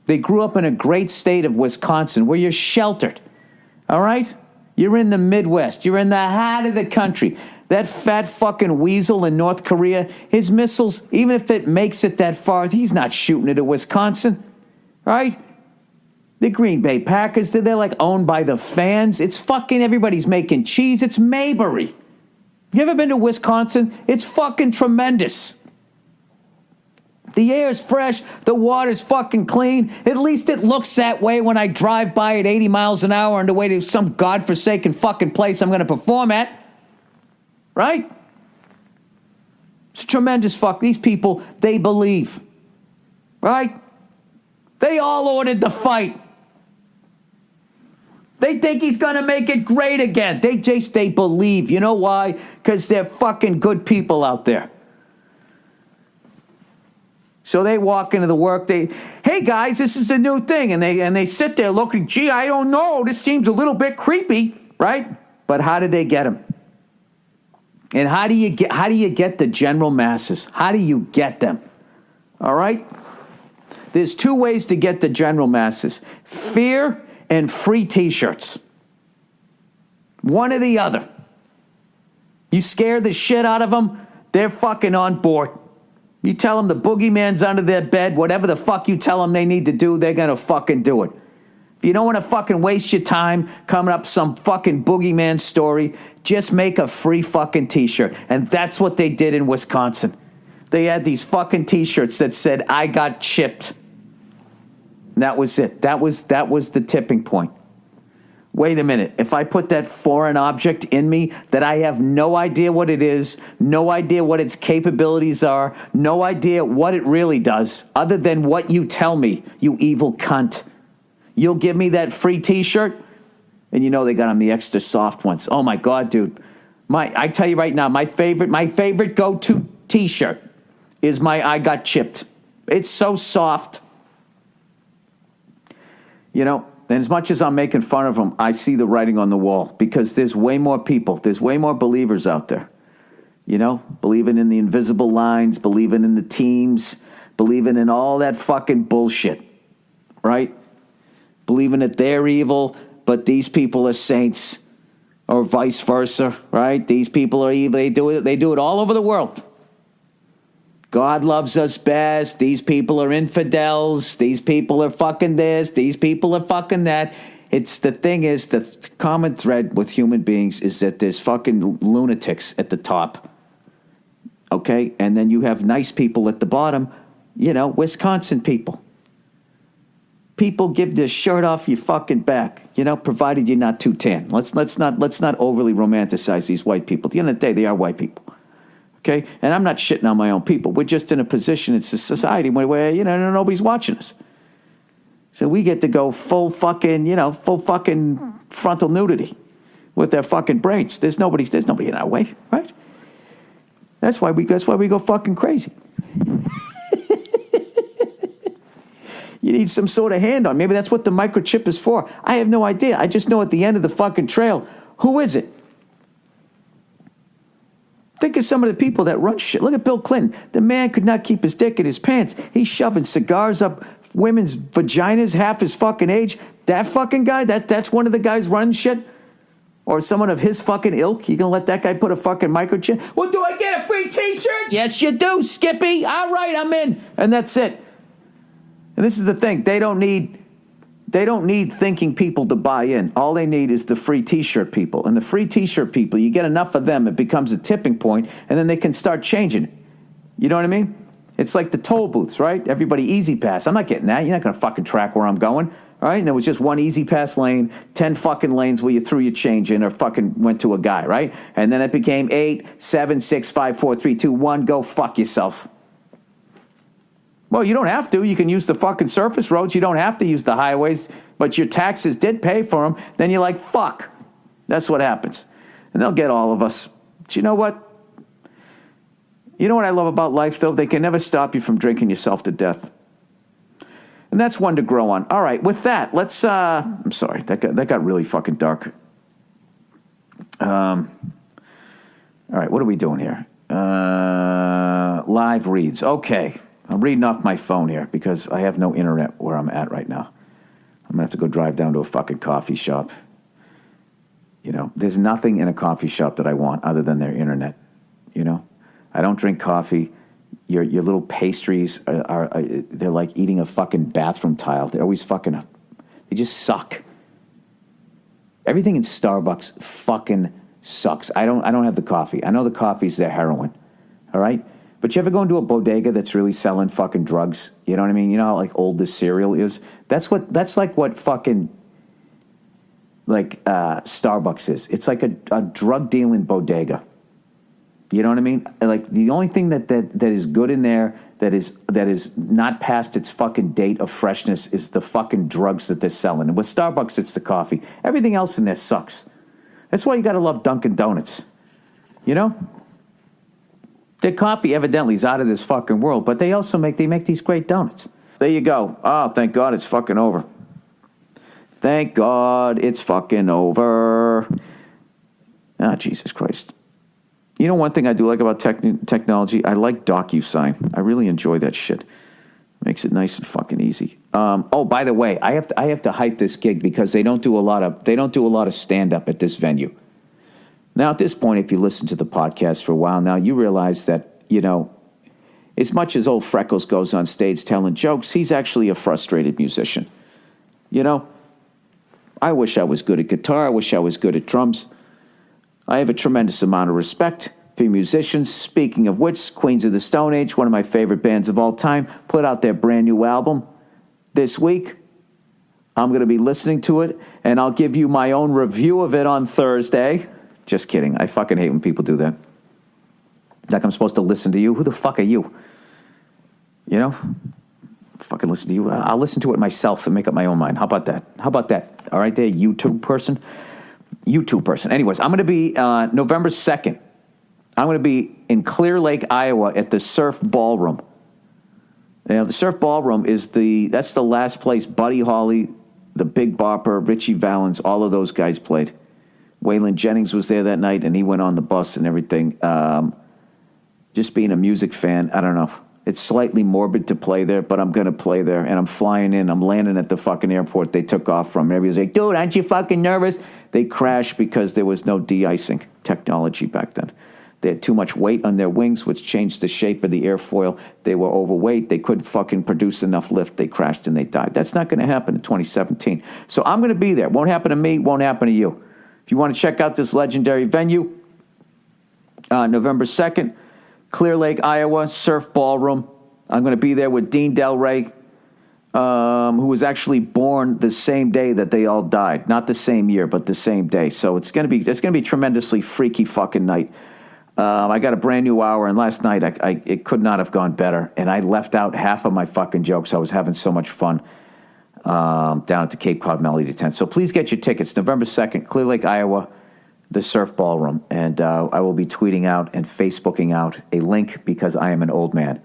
They grew up in a great state of Wisconsin where you're sheltered. All right? You're in the Midwest. You're in the heart of the country. That fat fucking weasel in North Korea, his missiles, even if it makes it that far, he's not shooting it at Wisconsin. Right? The Green Bay Packers, they're like owned by the fans. It's fucking everybody's making cheese. It's Mayberry. You ever been to Wisconsin? It's fucking tremendous. The air is fresh. The water's fucking clean. At least it looks that way when I drive by at 80 miles an hour on the way to some godforsaken fucking place I'm going to perform at. Right? It's tremendous fuck. These people, they believe. Right? They all ordered the fight. They think he's going to make it great again. They believe. You know why? Because they're fucking good people out there. So they walk into the work. Hey guys, this is the new thing, and they sit there looking. Gee, I don't know. This seems a little bit creepy, right? But how did they get him? And how do you get the general masses? How do you get them? All right. There's 2 ways to get the general masses: fear and free T-shirts. One or the other. You scare the shit out of them, they're fucking on board. You tell them the boogeyman's under their bed, whatever the fuck you tell them they need to do, they're going to fucking do it. If you don't want to fucking waste your time coming up some fucking boogeyman story, just make a free fucking T-shirt. And that's what they did in Wisconsin. They had these fucking T-shirts that said, I got chipped. And that was it. That was the tipping point. wait a minute, if I put that foreign object in me that I have no idea what it is, no idea what its capabilities are, no idea what it really does, other than what you tell me, you evil cunt. You'll give me that free t-shirt? And you know they got them the extra soft ones. Oh my God, dude. I tell you right now, my favorite go-to t-shirt is my I Got Chipped. It's so soft. You know, and as much as I'm making fun of them, I see the writing on the wall because there's way more people. There's way more believers out there. You know, believing in the invisible lines, believing in the teams, believing in all that fucking bullshit, right? Believing that they're evil, but these people are saints, or vice versa, right? These people are evil. They do it all over the world. God loves us best. These people are infidels. These people are fucking this. These people are fucking that. It's the thing is, the common thread with human beings is that there's fucking lunatics at the top. Okay? And then you have nice people at the bottom, you know, Wisconsin people. People give their shirt off your fucking back, you know, provided you're not too tan. Let's not overly romanticize these white people. At the end of the day, they are white people. Okay? And I'm not shitting on my own people. We're just in a position in society where you know, nobody's watching us. So we get to go full fucking frontal nudity with their fucking brains. There's nobody in our way, right? That's why we go fucking crazy. You need some sort of hand on. Maybe that's what the microchip is for. I have no idea. I just know at the end of the fucking trail, who is it? Think of some of the people that run shit. Look at Bill Clinton. The man could not keep his dick in his pants. He's shoving cigars up women's vaginas half his fucking age. That fucking guy, that's one of the guys running shit? Or someone of his fucking ilk? You gonna let that guy put a fucking microchip? Well, do I get a free t-shirt? Yes, you do, Skippy. All right, I'm in. And that's it. And this is the thing. They don't need thinking people to buy in. All they need is the free t-shirt people. And the free t-shirt people, you get enough of them, it becomes a tipping point, and then they can start changing it. You know what I mean? It's like the toll booths, right? Everybody easy pass. I'm not getting that. You're not going to fucking track where I'm going. All right? And there was just one easy pass lane, 10 fucking lanes where you threw your change in or fucking went to a guy, right? And then it became 8, 7, 6, 5, 4, 3, 2, 1, go fuck yourself. Well, you don't have to. You can use the fucking surface roads. You don't have to use the highways, but your taxes did pay for them. Then you're like, fuck. That's what happens. And they'll get all of us. But you know what? You know what I love about life, though? They can never stop you from drinking yourself to death. And that's one to grow on. All right, with that, let's, I'm sorry, that got really fucking dark. All right, what are we doing here? Live reads. Okay. I'm reading off my phone here because I have no internet where I'm at right now. I'm going to have to go drive down to a fucking coffee shop. You know, there's nothing in a coffee shop that I want other than their internet. You know, I don't drink coffee. Your little pastries are they're like eating a fucking bathroom tile. They're always fucking, they just suck. Everything in Starbucks fucking sucks. I don't have the coffee. I know the coffee's their heroin. All right? But you ever go into a bodega that's really selling fucking drugs? You know what I mean? You know how like old the cereal is? That's like what fucking like Starbucks is. It's like a drug dealing bodega. You know what I mean? Like the only thing that is good in there that is not past its fucking date of freshness is the fucking drugs that they're selling. And with Starbucks, it's the coffee. Everything else in there sucks. That's why you got to love Dunkin' Donuts. You know? Their coffee evidently is out of this fucking world, but they also make these great donuts. There you go. Oh, thank God it's fucking over. Thank God it's fucking over. Ah, Jesus Christ. You know one thing I do like about technology? I like DocuSign. I really enjoy that shit. Makes it nice and fucking easy. Oh, by the way, I have to hype this gig because they don't do a lot of stand-up at this venue. Now, at this point, if you listen to the podcast for a while now, you realize that, you know, as much as old Freckles goes on stage telling jokes, he's actually a frustrated musician. You know, I wish I was good at guitar. I wish I was good at drums. I have a tremendous amount of respect for musicians. Speaking of which, Queens of the Stone Age, one of my favorite bands of all time, put out their brand new album this week. I'm going to be listening to it, and I'll give you my own review of it on Thursday. Just kidding. I fucking hate when people do that. Like I'm supposed to listen to you. Who the fuck are you? You know? Fucking listen to you. I'll listen to it myself and make up my own mind. How about that? How about that? All right there, YouTube person. Anyways, I'm going to be November 2nd. I'm going to be in Clear Lake, Iowa at the Surf Ballroom. Now, the Surf Ballroom that's the last place Buddy Holly, the Big Bopper, Richie Valens, all of those guys played. Waylon Jennings was there that night, and he went on the bus and everything. Just being a music fan, I don't know. It's slightly morbid to play there, but I'm going to play there, and I'm flying in. I'm landing at the fucking airport they took off from. Everybody's like, dude, aren't you fucking nervous? They crashed because there was no de-icing technology back then. They had too much weight on their wings, which changed the shape of the airfoil. They were overweight. They couldn't fucking produce enough lift. They crashed and they died. That's not going to happen in 2017. So I'm going to be there. Won't happen to me. Won't happen to you. If you want to check out this legendary venue, November 2nd, Clear Lake, Iowa, Surf Ballroom. I'm going to be there with Dean Del Rey, who was actually born the same day that they all died. Not the same year, but the same day. So it's going to be a tremendously freaky fucking night. I got a brand new hour, and last night it could not have gone better. And I left out half of my fucking jokes. I was having so much fun down at the Cape Cod Melody Tent. So please get your tickets. November 2nd, Clear Lake, Iowa, the Surf Ballroom. And I will be tweeting out and Facebooking out a link because I am an old man.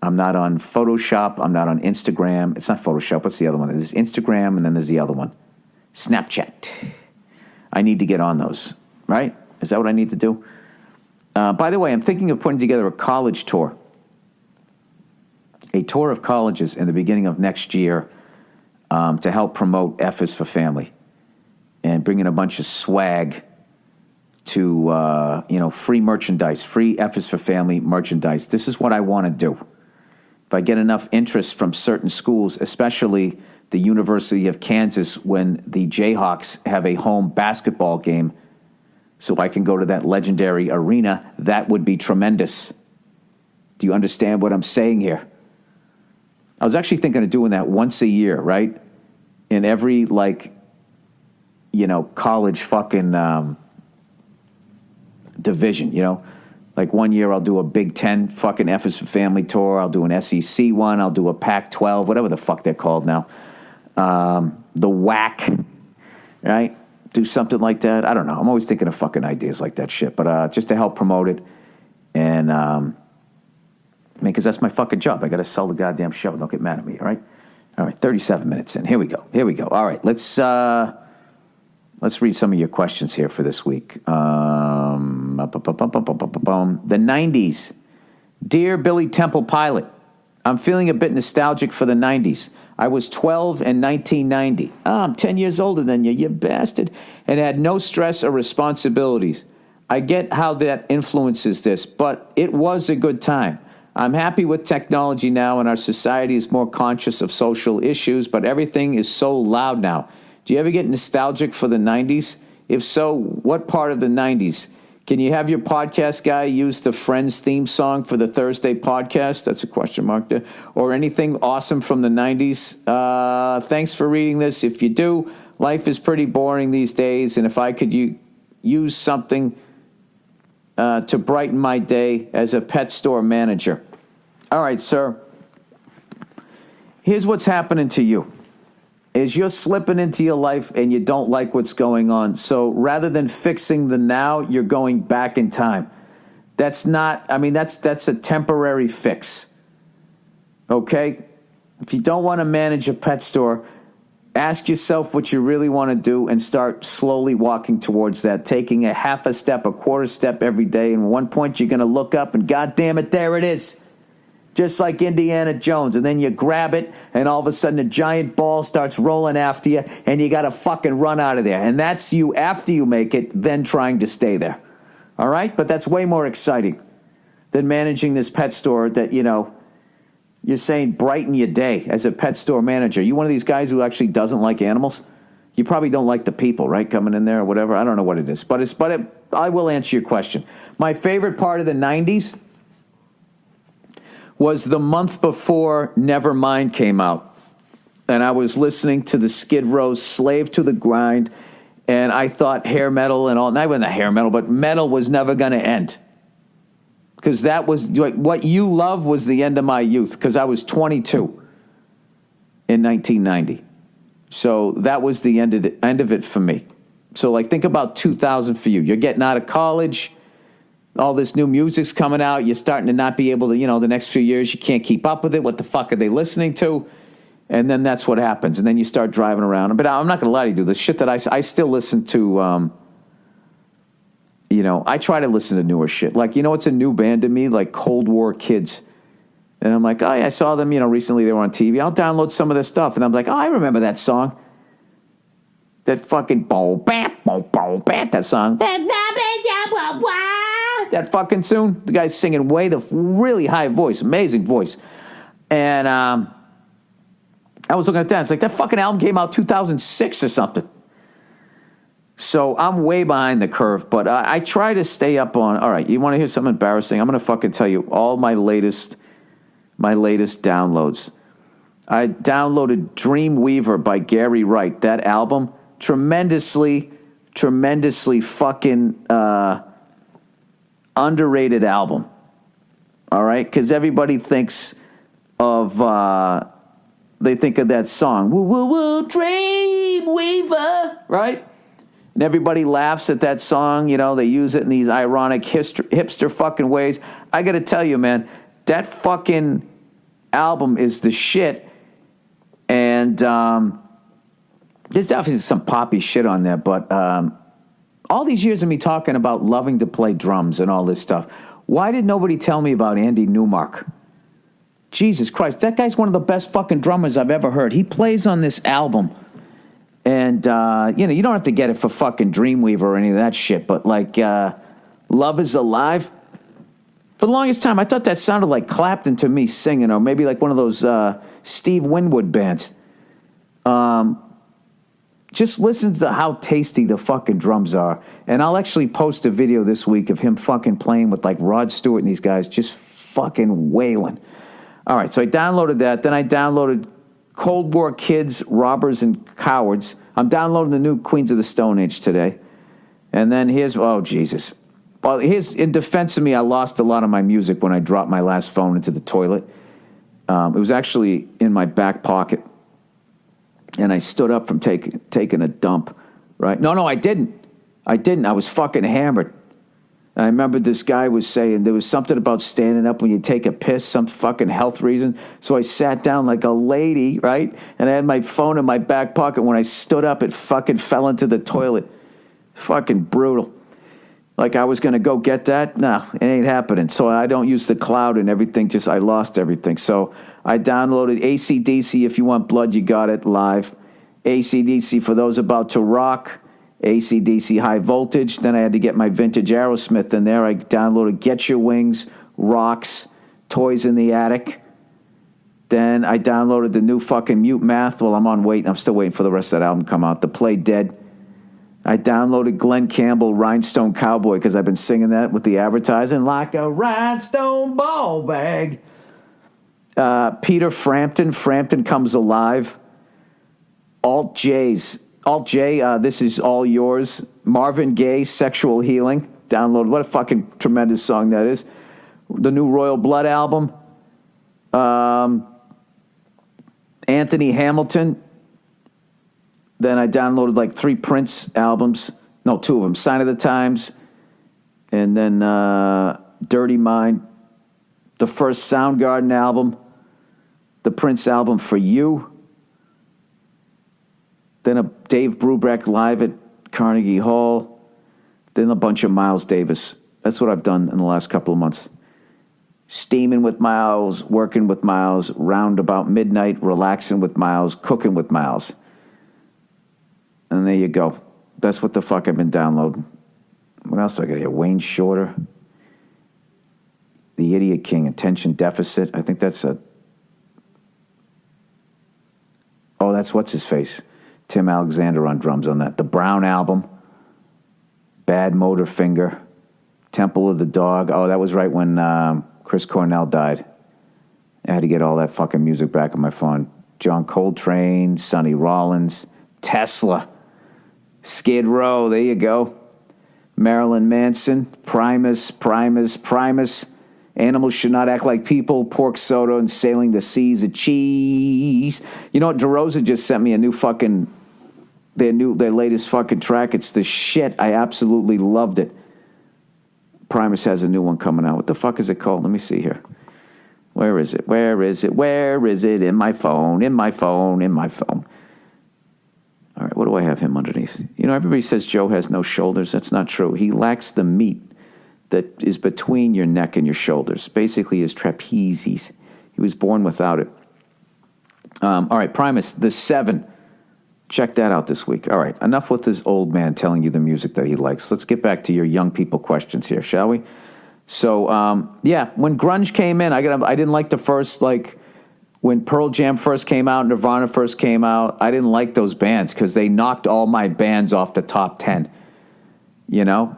I'm not on Photoshop. I'm not on Instagram. It's not Photoshop. What's the other one? There's Instagram, and then there's the other one. Snapchat. I need to get on those, right? Is that what I need to do? By the way, I'm thinking of putting together a college tour. A tour of colleges in the beginning of next year to help promote F is for Family. And bringing a bunch of swag to, free merchandise, free F is for Family merchandise. This is what I want to do. If I get enough interest from certain schools, especially the University of Kansas, when the Jayhawks have a home basketball game, so I can go to that legendary arena, that would be tremendous. Do you understand what I'm saying here? I was actually thinking of doing that once a year, right? In every, college fucking division, Like 1 year I'll do a Big Ten fucking F is for Family tour. I'll do an SEC one. I'll do a Pac-12, whatever the fuck they're called now. The WAC, right? Do something like that. I don't know. I'm always thinking of fucking ideas like that shit. But just to help promote it. And, because that's my fucking job. I got to sell the goddamn show. Don't get mad at me, all right? All right, 37 minutes in. Here we go. All right, let's read some of your questions here for this week. The 90s. Dear Billy Temple Pilot, I'm feeling a bit nostalgic for the 90s. I was 12 in 1990. I'm 10 years older than you, you bastard. And had no stress or responsibilities. I get how that influences this, but it was a good time. I'm happy with technology now, and our society is more conscious of social issues, but everything is so loud now. Do you ever get nostalgic for the 90s? If so, what part of the 90s? Can you have your podcast guy use the Friends theme song for the Thursday podcast? That's a question mark there. Or anything awesome from the 90s? Thanks for reading this. If you do, life is pretty boring these days, and if I could use something to brighten my day as a pet store manager. All right, sir. Here's what's happening to you. Is you're slipping into your life and you don't like what's going on. So rather than fixing the now, you're going back in time. That's a temporary fix. Okay? If you don't want to manage a pet store, ask yourself what you really want to do and start slowly walking towards that, taking a half a step, a quarter step every day. And at one point you're going to look up and God damn it, there it is. Just like Indiana Jones. And then you grab it, and all of a sudden a giant ball starts rolling after you, and you got to fucking run out of there. And that's you after you make it, then trying to stay there. All right? But that's way more exciting than managing this pet store that, you're saying brighten your day as a pet store manager. You one of these guys who actually doesn't like animals? You probably don't like the people, right, coming in there or whatever. I don't know what it is. But I will answer your question. My favorite part of the 90s was the month before Nevermind came out. and I was listening to the Skid Row's Slave to the Grind, and I thought hair metal and all, not even the hair metal, but metal was never going to end. Because that was, like, what you love was the end of my youth, because I was 22 in 1990. So that was the end of it for me. So, like, think about 2000 for you. You're getting out of college, all this new music's coming out, you're starting to not be able to, the next few years, you can't keep up with it. What the fuck are they listening to? And then that's what happens. And then you start driving around. But I'm not going to lie to you, dude. The shit that I still listen to, I try to listen to newer shit. Like, it's a new band to me, like Cold War Kids. And I'm like, oh, yeah, I saw them, recently they were on TV. I'll download some of their stuff. And I'm like, oh, I remember that song. That fucking that song. That fucking tune. The guy's singing the really high voice, amazing voice. And I was looking at that. It's like that fucking album came out 2006 or something. So I'm way behind the curve, but I try to stay up on. All right, you want to hear something embarrassing? I'm going to fucking tell you all my latest downloads. I downloaded Dreamweaver by Gary Wright. That album, tremendously fucking underrated album. All right, because everybody thinks of they think of that song, woo woo woo, Dreamweaver, right? And everybody laughs at that song. They use it in these ironic hipster fucking ways. I got to tell you, man, that fucking album is the shit. And there's definitely some poppy shit on there. But all these years of me talking about loving to play drums and all this stuff, why did nobody tell me about Andy Newmark? Jesus Christ, that guy's one of the best fucking drummers I've ever heard. He plays on this album. And, you don't have to get it for fucking Dreamweaver or any of that shit, but, like, Love is Alive. For the longest time, I thought that sounded like Clapton to me singing, or maybe like one of those Steve Winwood bands. Just listen to how tasty the fucking drums are. And I'll actually post a video this week of him fucking playing with, like, Rod Stewart and these guys, just fucking wailing. All right, so I downloaded that. Then I downloaded Cold War Kids, Robbers, and Cowards. I'm downloading the new Queens of the Stone Age today. And then oh, Jesus. Well, in defense of me, I lost a lot of my music when I dropped my last phone into the toilet. It was actually in my back pocket. And I stood up from taking a dump, right? No, I didn't. I was fucking hammered. I remember this guy was saying there was something about standing up when you take a piss, some fucking health reason. So I sat down like a lady, right? And I had my phone in my back pocket. When I stood up, it fucking fell into the toilet. Fucking brutal. Like I was going to go get that? No, it ain't happening. So I don't use the cloud and everything. I lost everything. So I downloaded AC/DC. If you want blood, you got it live. AC/DC for those about to rock. AC/DC High Voltage. Then I had to get my vintage Aerosmith in there. I downloaded Get Your Wings, Rocks, Toys in the Attic. Then I downloaded the new fucking Mute Math. Well, I'm still waiting for the rest of that album to come out. The Play Dead. I downloaded Glenn Campbell, Rhinestone Cowboy, because I've been singing that with the advertising. Like a rhinestone ball bag. Peter Frampton, Frampton Comes Alive. Alt J, This Is All Yours. Marvin Gaye, Sexual Healing. Download. What a fucking tremendous song that is. The new Royal Blood album. Anthony Hamilton. Then I downloaded like 3 Prince albums. No, 2 of them. Sign of the Times. And then Dirty Mind. The first Soundgarden album. The Prince album For You. Then a Dave Brubeck live at Carnegie Hall. Then a bunch of Miles Davis. That's what I've done in the last couple of months. Steaming with Miles, working with Miles, round about midnight, relaxing with Miles, cooking with Miles. And there you go. That's what the fuck I've been downloading. What else do I got here? Wayne Shorter. The Idiot King, Attention Deficit. I think that's that's what's his face. Tim Alexander on drums on that. The Brown album. Bad Motor Finger. Temple of the Dog. Oh, that was right when Chris Cornell died. I had to get all that fucking music back on my phone. John Coltrane, Sonny Rollins, Tesla, Skid Row, there you go. Marilyn Manson, Primus. Animals should not act like people, Pork Soda, and Sailing the Seas of Cheese. You know what? DeRosa just sent me a new fucking, their latest fucking track. It's the shit. I absolutely loved it. Primus has a new one coming out. What the fuck is it called? Let me see here. Where is it? In my phone. All right, what do I have him underneath? You know, everybody says Joe has no shoulders. That's not true. He lacks the meat that is between your neck and your shoulders. Basically, his trapezius. He was born without it. All right, Primus, The 7. Check that out this week. All right, enough with this old man telling you the music that he likes. Let's get back to your young people questions here, shall we? So, yeah, when grunge came in, I didn't like the first, like, when Pearl Jam first came out, Nirvana first came out, I didn't like those bands because they knocked all my bands off the top 10. You know?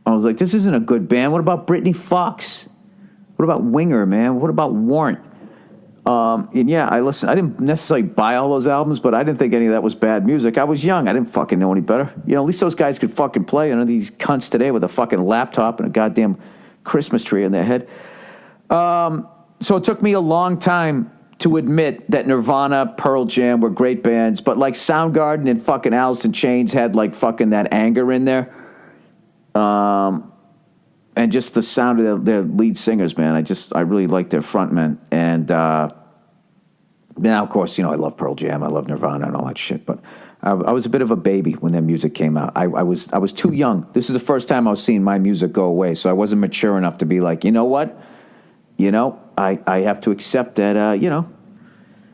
I was like, this isn't a good band. What about Britney Fox? What about Winger, man? What about Warrant? And yeah, I didn't necessarily buy all those albums, but I didn't think any of that was bad music. I was young. I didn't fucking know any better. You know, at least those guys could fucking play. You know, these cunts today with a fucking laptop and a goddamn Christmas tree in their head. So it took me a long time to admit that Nirvana, Pearl Jam were great bands, but like Soundgarden and fucking Alice in Chains had like fucking that anger in there. And just the sound of their lead singers, man. I really like their frontmen. And now, of course, you know, I love Pearl Jam, I love Nirvana and all that shit, but I was a bit of a baby when their music came out. I was too young. This is the first time I was seeing my music go away, so I wasn't mature enough to be like, you know what? You know, I have to accept that, you know,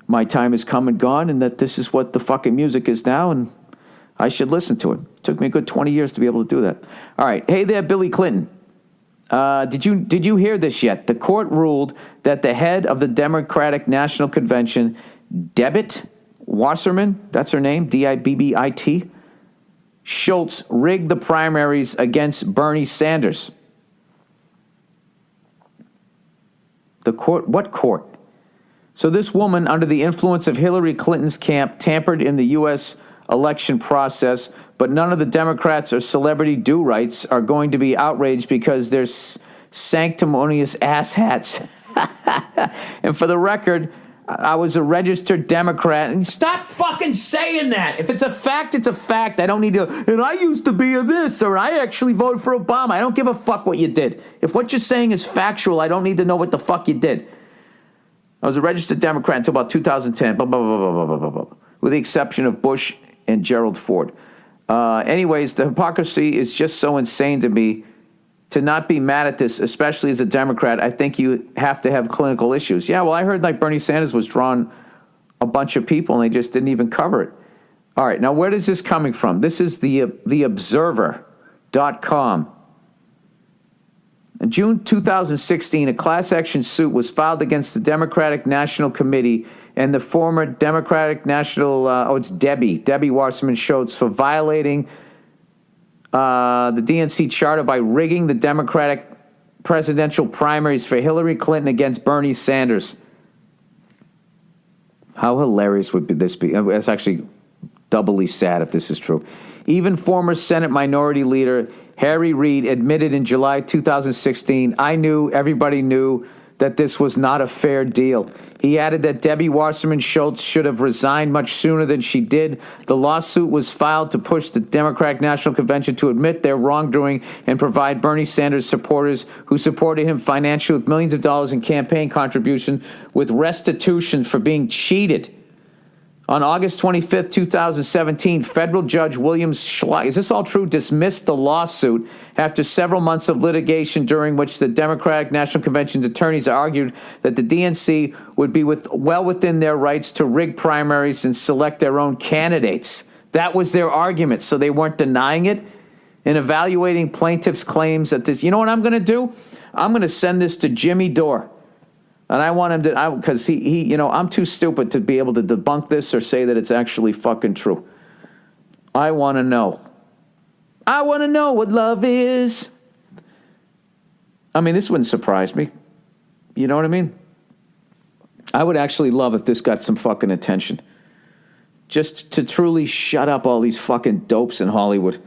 my time has come and gone and that this is what the fucking music is now and I should listen to it. It took me a good 20 years to be able to do that. All right. Hey there, Billy Clinton. Did you hear this yet? The court ruled that the head of the Democratic National Convention, Debbit Wasserman, that's her name, Dibbit, Schultz, rigged the primaries against Bernie Sanders. The court? What court? So this woman, under the influence of Hillary Clinton's camp, tampered in the U.S. election process, but none of the Democrats or celebrity do-rights are going to be outraged because they're sanctimonious asshats. And for the record, I was a registered Democrat. And stop fucking saying that. If it's a fact, it's a fact. I don't need to, and I used to be a this, or I actually voted for Obama. I don't give a fuck what you did. If what you're saying is factual, I don't need to know what the fuck you did. I was a registered Democrat until about 2010, blah, blah, blah, blah, blah, blah, blah, with the exception of Bush and Gerald Ford. Anyways, the hypocrisy is just so insane to me to not be mad at this, especially as a Democrat. I think you have to have clinical issues. Yeah, well, I heard like Bernie Sanders was drawing a bunch of people and they just didn't even cover it. All right, now where is this coming from? This is the Observer.com. In June 2016, a class action suit was filed against the Democratic National Committee and the former Democratic National, it's Debbie Wasserman Schultz, for violating the DNC charter by rigging the Democratic presidential primaries for Hillary Clinton against Bernie Sanders. How hilarious would this be? It's actually doubly sad if this is true. Even former Senate Minority Leader Harry Reid admitted in July 2016, everybody knew that this was not a fair deal. He added that Debbie Wasserman Schultz should have resigned much sooner than she did. The lawsuit was filed to push the Democratic National Convention to admit their wrongdoing and provide Bernie Sanders supporters who supported him financially with millions of dollars in campaign contribution with restitution for being cheated. On August 25th, 2017, federal judge William Schleich, is this all true, dismissed the lawsuit after several months of litigation during which the Democratic National Convention's attorneys argued that the DNC would be well within their rights to rig primaries and select their own candidates. That was their argument, so they weren't denying it. In evaluating plaintiffs' claims that this, you know what I'm going to do? I'm going to send this to Jimmy Dore. And I want him to, because he, you know, I'm too stupid to be able to debunk this or say that it's actually fucking true. I want to know. I want to know what love is. I mean, this wouldn't surprise me. You know what I mean? I would actually love if this got some fucking attention. Just to truly shut up all these fucking dopes in Hollywood.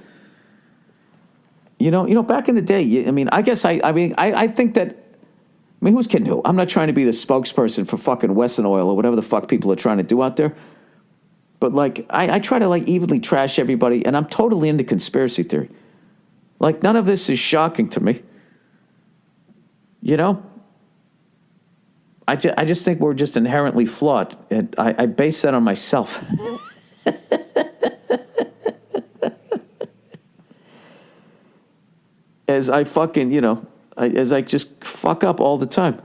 You know, back in the day, I mean, I guess I think that, I mean, who's kidding who? I'm not trying to be the spokesperson for fucking Wesson Oil or whatever the fuck people are trying to do out there. But, like, I try to, like, evenly trash everybody, and I'm totally into conspiracy theory. Like, none of this is shocking to me. You know? I just think we're just inherently flawed, and I base that on myself. As I fucking, as I just fuck up all the time.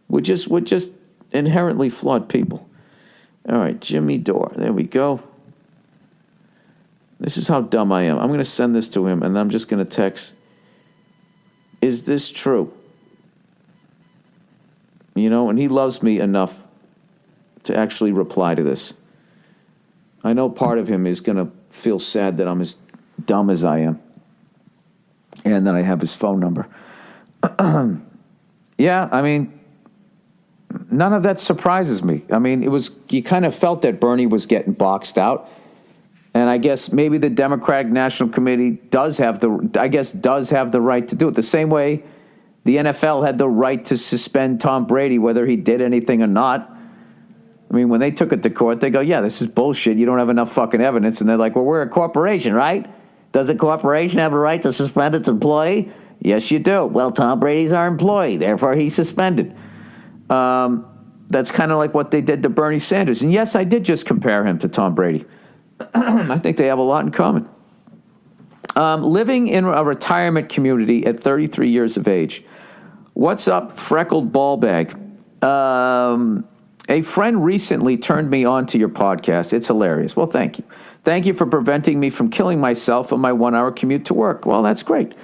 We're just inherently flawed people. All right, Jimmy Dore. There we go. This is how dumb I am. I'm going to send this to him, and I'm just going to text, is this true? And he loves me enough to actually reply to this. I know part of him is going to feel sad that I'm as dumb as I am. And that I have his phone number. Yeah, I mean, none of that surprises me. I mean, you kind of felt that Bernie was getting boxed out. And I guess maybe the Democratic National Committee does have the right to do it. The same way the NFL had the right to suspend Tom Brady, whether he did anything or not. I mean, when they took it to court, they go, yeah, this is bullshit. You don't have enough fucking evidence. And they're like, well, we're a corporation, right? Does a corporation have a right to suspend its employee? Yes, you do. Well, Tom Brady's our employee, therefore he's suspended. That's kind of like what they did to Bernie Sanders. And yes, I did just compare him to Tom Brady. I think they have a lot in common. Living in a retirement community at 33 years of age. What's up, freckled ball bag? A friend recently turned me on to your podcast. It's hilarious. Well, thank you. Thank you for preventing me from killing myself on my 1-hour commute to work. Well, that's great.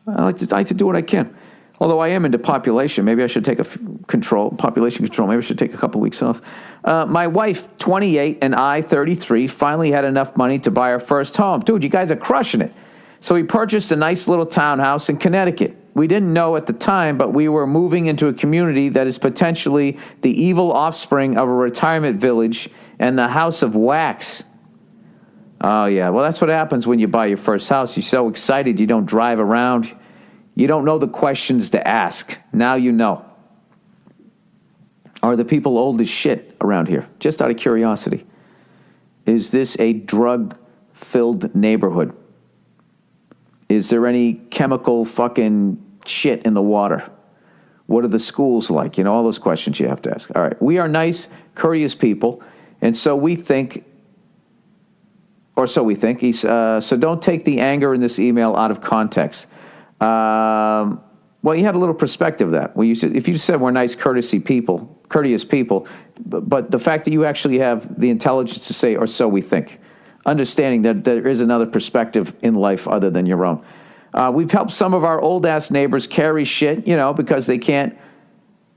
I like to do what I can. Although I am into population. Maybe I should take population control. Maybe I should take a couple weeks off. My wife, 28, and I, 33, finally had enough money to buy our first home. Dude, you guys are crushing it. So we purchased a nice little townhouse in Connecticut. We didn't know at the time, but we were moving into a community that is potentially the evil offspring of a retirement village and the House of Wax. Oh, yeah. Well, that's what happens when you buy your first house. You're so excited you don't drive around. You don't know the questions to ask. Now you know. Are the people old as shit around here? Just out of curiosity. Is this a drug-filled neighborhood? Is there any chemical fucking shit in the water? What are the schools like? All those questions you have to ask. All right. We are nice, courteous people, and so we think, so don't take the anger in this email out of context. Well, you had a little perspective of that. Well, if you said we're nice, courteous people, but the fact that you actually have the intelligence to say, or so we think, understanding that there is another perspective in life other than your own. We've helped some of our old-ass neighbors carry shit, because they can't,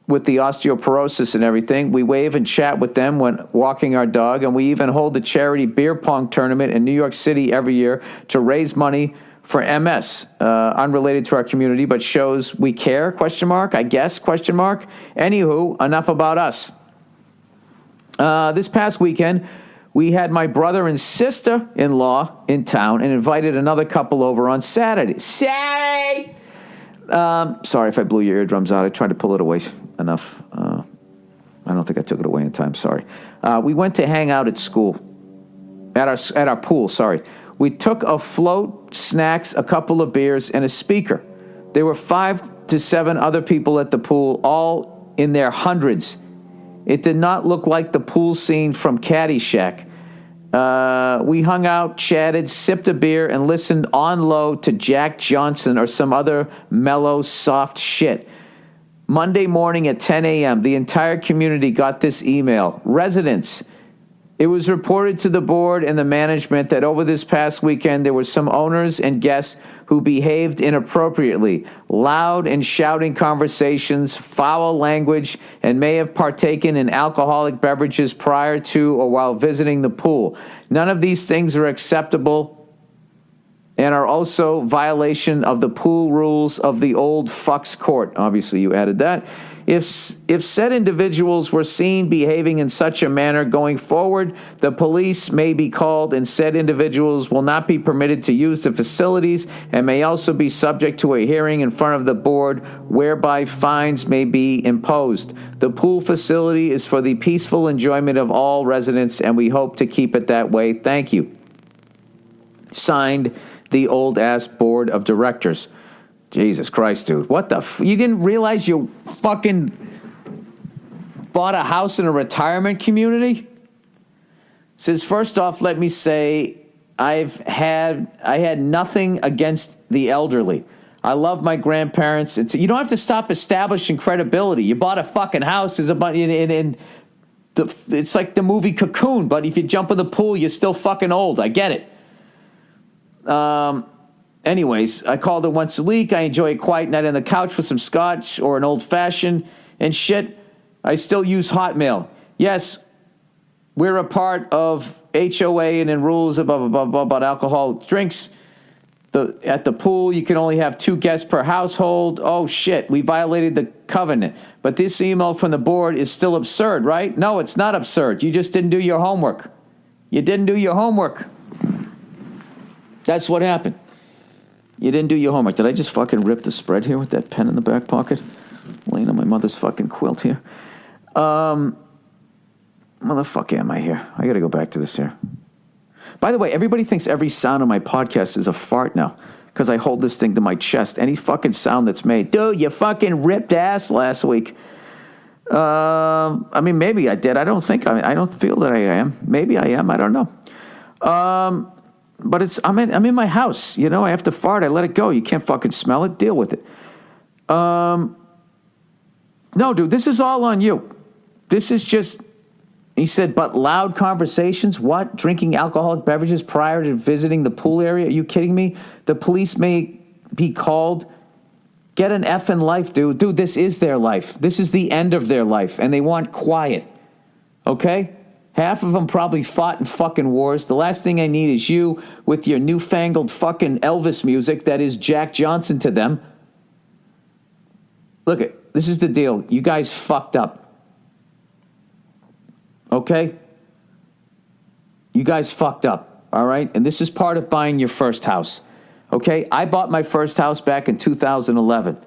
with the osteoporosis and everything. We wave and chat with them when walking our dog, and we even hold a charity beer pong tournament in New York City every year to raise money for MS, unrelated to our community, but shows we care, ? I guess, ? Anywho, enough about us. This past weekend, we had my brother and sister-in-law in town and invited another couple over on Saturday. Sorry if I blew your eardrums out. I tried to pull it away enough. I don't think I took it away in time. Sorry. We went to hang out at school, at our pool. Sorry. We took a float, snacks, a couple of beers, and a speaker. There were 5 to 7 other people at the pool, all in their hundreds. It did not look like the pool scene from Caddyshack. We hung out, chatted, sipped a beer, and listened on low to Jack Johnson or some other mellow, soft shit. Monday morning at 10 a.m., the entire community got this email. Residents, it was reported to the board and the management that over this past weekend there were some owners and guests who behaved inappropriately, loud and shouting conversations, foul language, and may have partaken in alcoholic beverages prior to or while visiting the pool. None of these things are acceptable and are also violation of the pool rules of the old fucks court. Obviously, you added that. If said individuals were seen behaving in such a manner going forward, the police may be called and said individuals will not be permitted to use the facilities and may also be subject to a hearing in front of the board whereby fines may be imposed. The pool facility is for the peaceful enjoyment of all residents and we hope to keep it that way. Thank you. Signed, the old-ass board of directors. Jesus Christ, dude. What the you didn't realize you fucking bought a house in a retirement community? Says, first off, let me say I had nothing against the elderly. I love my grandparents. You don't have to stop establishing credibility. You bought a fucking house. There's a bunch it's like the movie Cocoon, but if you jump in the pool, you're still fucking old. I get it. Anyways, I called it once a week. I enjoy a quiet night on the couch with some scotch or an old-fashioned and shit. I still use Hotmail. Yes, we're a part of HOA and in rules about alcohol drinks. At the pool, you can only have 2 guests per household. Oh, shit, we violated the covenant. But this email from the board is still absurd, right? No, it's not absurd. You just didn't do your homework. You didn't do your homework. That's what happened. You didn't do your homework. Did I just fucking rip the spread here with that pen in the back pocket? Laying on my mother's fucking quilt here. Motherfucker am I here? I gotta go back to this here. By the way, everybody thinks every sound on my podcast is a fart now because I hold this thing to my chest. Any fucking sound that's made. Dude, you fucking ripped ass last week. I mean, maybe I did. I don't feel that I am. Maybe I am. I don't know. But I'm in my house, you know. I have to fart. I let it go. You can't fucking smell it. Deal with it. No, dude, this is all on you. This is just. He said, but loud conversations. What? Drinking alcoholic beverages prior to visiting the pool area? Are you kidding me? The police may be called. Get an effing life, dude. Dude, this is their life. This is the end of their life, and they want quiet. Okay. Half of them probably fought in fucking wars. The last thing I need is you with your newfangled fucking Elvis music that is Jack Johnson to them. Look, this is the deal. You guys fucked up. Okay? You guys fucked up, all right? And this is part of buying your first house. Okay? I bought my first house back in 2011.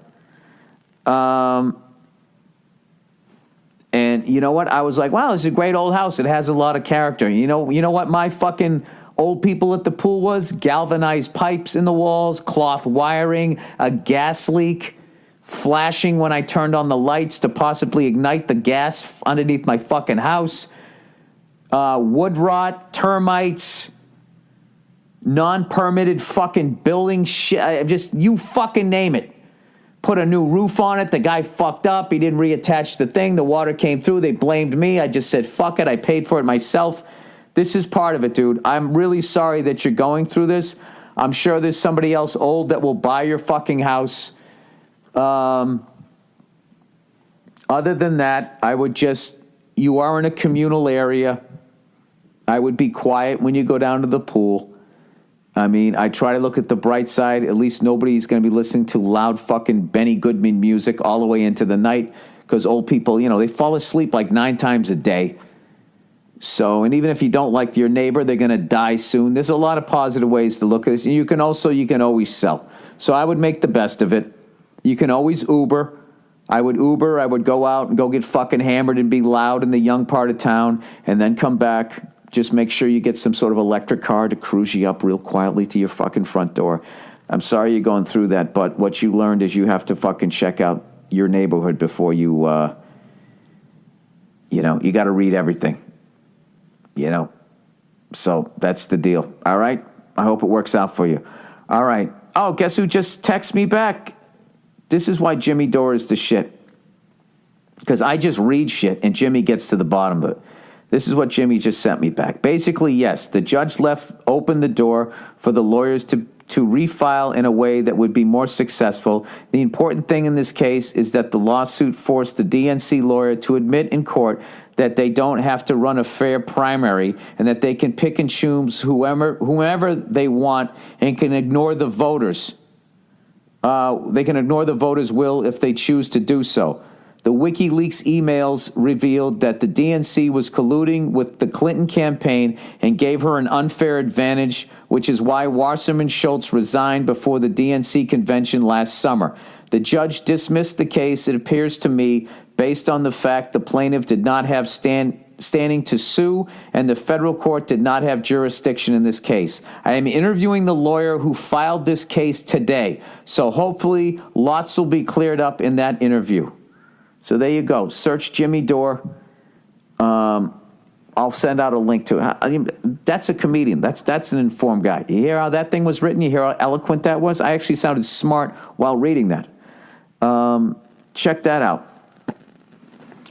And you know what? I was like, wow, this is a great old house. It has a lot of character. You know what my fucking old people at the pool was? Galvanized pipes in the walls, cloth wiring, a gas leak, flashing when I turned on the lights to possibly ignite the gas underneath my fucking house, wood rot, termites, non-permitted fucking building shit. You fucking name it. Put a new roof on it. The guy fucked up. He didn't reattach the thing. The water came through. They blamed me. I just said, fuck it. I paid for it myself. This is part of it, dude. I'm really sorry that you're going through this. I'm sure there's somebody else old that will buy your fucking house. Other than that, you are in a communal area. I would be quiet when you go down to the pool. I mean, I try to look at the bright side. At least nobody's going to be listening to loud fucking Benny Goodman music all the way into the night because old people, they fall asleep like 9 times a day. So, and even if you don't like your neighbor, they're going to die soon. There's a lot of positive ways to look at this. And you can always sell. So I would make the best of it. You can always Uber. I would Uber. I would go out and go get fucking hammered and be loud in the young part of town and then come back. Just make sure you get some sort of electric car to cruise you up real quietly to your fucking front door. I'm sorry you're going through that, but what you learned is you have to fucking check out your neighborhood before you got to read everything. So that's the deal. All right? I hope it works out for you. All right. Oh, guess who just texted me back? This is why Jimmy Dore is the shit. Because I just read shit and Jimmy gets to the bottom of it. This is what Jimmy just sent me back. Basically, yes, the judge opened the door for the lawyers to refile in a way that would be more successful. The important thing in this case is that the lawsuit forced the DNC lawyer to admit in court that they don't have to run a fair primary and that they can pick and choose whomever they want and can ignore the voters. They can ignore the voters' will if they choose to do so. The WikiLeaks emails revealed that the DNC was colluding with the Clinton campaign and gave her an unfair advantage, which is why Wasserman Schultz resigned before the DNC convention last summer. The judge dismissed the case, it appears to me, based on the fact the plaintiff did not have standing to sue, and the federal court did not have jurisdiction in this case. I am interviewing the lawyer who filed this case today, so hopefully lots will be cleared up in that interview. So there you go. Search Jimmy Dore. I'll send out a link to it. I mean, that's a comedian. That's an informed guy. You hear how that thing was written? You hear how eloquent that was? I actually sounded smart while reading that. Check that out.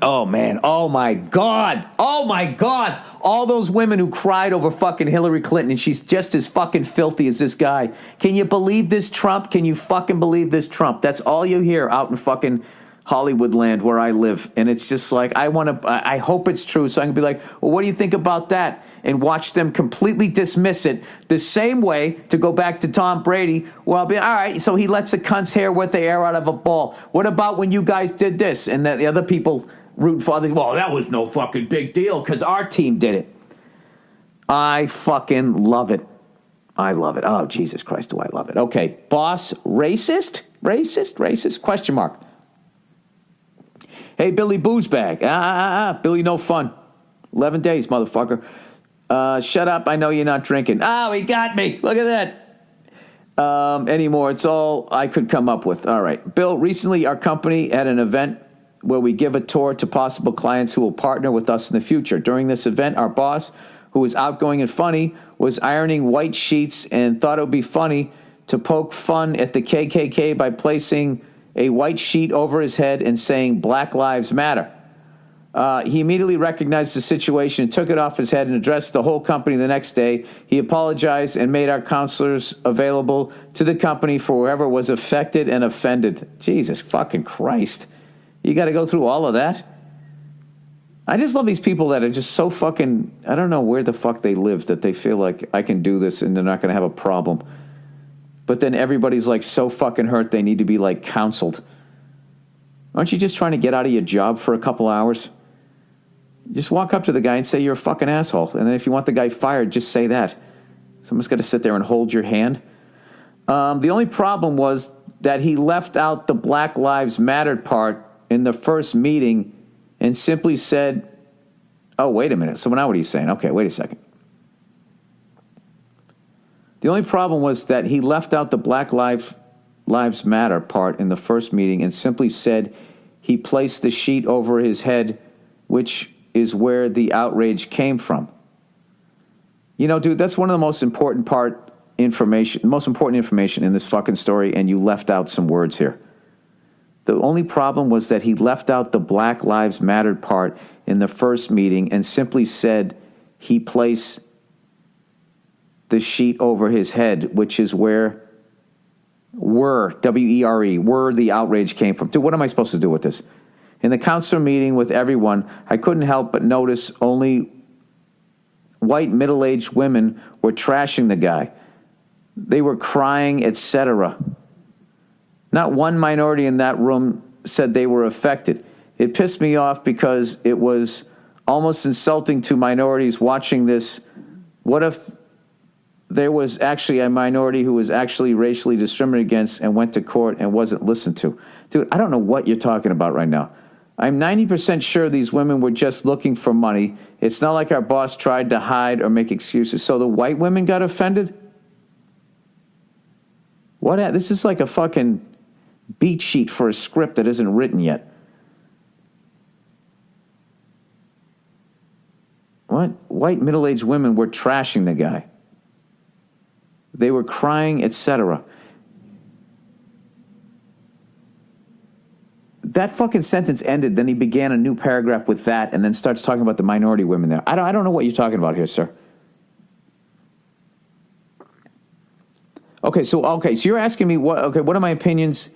Oh, man. Oh, my God. Oh, my God. All those women who cried over fucking Hillary Clinton, and she's just as fucking filthy as this guy. Can you believe this Trump? Can you fucking believe this Trump? That's all you hear out in fucking Hollywood land where I live. And it's just like, I hope it's true so I can be like, well, what do you think about that? And watch them completely dismiss it the same way, to go back to Tom Brady. Well, I'll be, all right, so he lets a cunt's hair wet the air out of a ball. What about when you guys did this? And the other people root for others. Well, that was no fucking big deal because our team did it. I fucking love it. I love it. Oh, Jesus Christ, do I love it. Okay, boss, racist? Racist? Question mark. Hey, Billy Boozebag. Billy No Fun. 11 days, motherfucker. Shut up. I know you're not drinking. Oh, he got me. Look at that. Anymore. It's all I could come up with. All right. Bill, recently our company had an event where we give a tour to possible clients who will partner with us in the future. During this event, our boss, who was outgoing and funny, was ironing white sheets and thought it would be funny to poke fun at the KKK by placing a white sheet over his head and saying Black Lives Matter. He immediately recognized the situation and took it off his head and addressed the whole company the next day. He apologized and made our counselors available to the company for whoever was affected and offended. Jesus fucking Christ. You got to go through all of that? I just love these people that are just so fucking, I don't know where the fuck they live, that they feel like I can do this and they're not going to have a problem. But then everybody's like so fucking hurt they need to be like counseled. Aren't you just trying to get out of your job for a couple hours? Just walk up to the guy and say you're a fucking asshole. And then if you want the guy fired, just say that. Someone's got to sit there and hold your hand. The only problem was that he left out the Black Lives Matter part in the first meeting and simply said, oh, wait a minute. So now what are you saying? Okay, wait a second. The only problem was that he left out the Black Lives Matter part in the first meeting and simply said he placed the sheet over his head, which is where the outrage came from. You know, dude, that's one of the most important information in this fucking story, and you left out some words here. The only problem was that he left out the Black Lives Matter part in the first meeting and simply said he placed the sheet over his head, which is where W-E-R-E, the outrage came from. Dude, what am I supposed to do with this? In the counselor meeting with everyone, I couldn't help but notice only white middle-aged women were trashing the guy. They were crying, etc. Not one minority in that room said they were affected. It pissed me off because it was almost insulting to minorities watching this. What if there was actually a minority who was actually racially discriminated against and went to court and wasn't listened to? Dude, I don't know what you're talking about right now. I'm 90% sure these women were just looking for money. It's not like our boss tried to hide or make excuses. So the white women got offended? What? This is like a fucking beat sheet for a script that isn't written yet. What? White middle-aged women were trashing the guy. They were crying, etc. That fucking sentence ended, then he began a new paragraph with that, and then starts talking about the minority women there. I don't know what you're talking about here, sir. Okay, so you're asking me what are my opinions?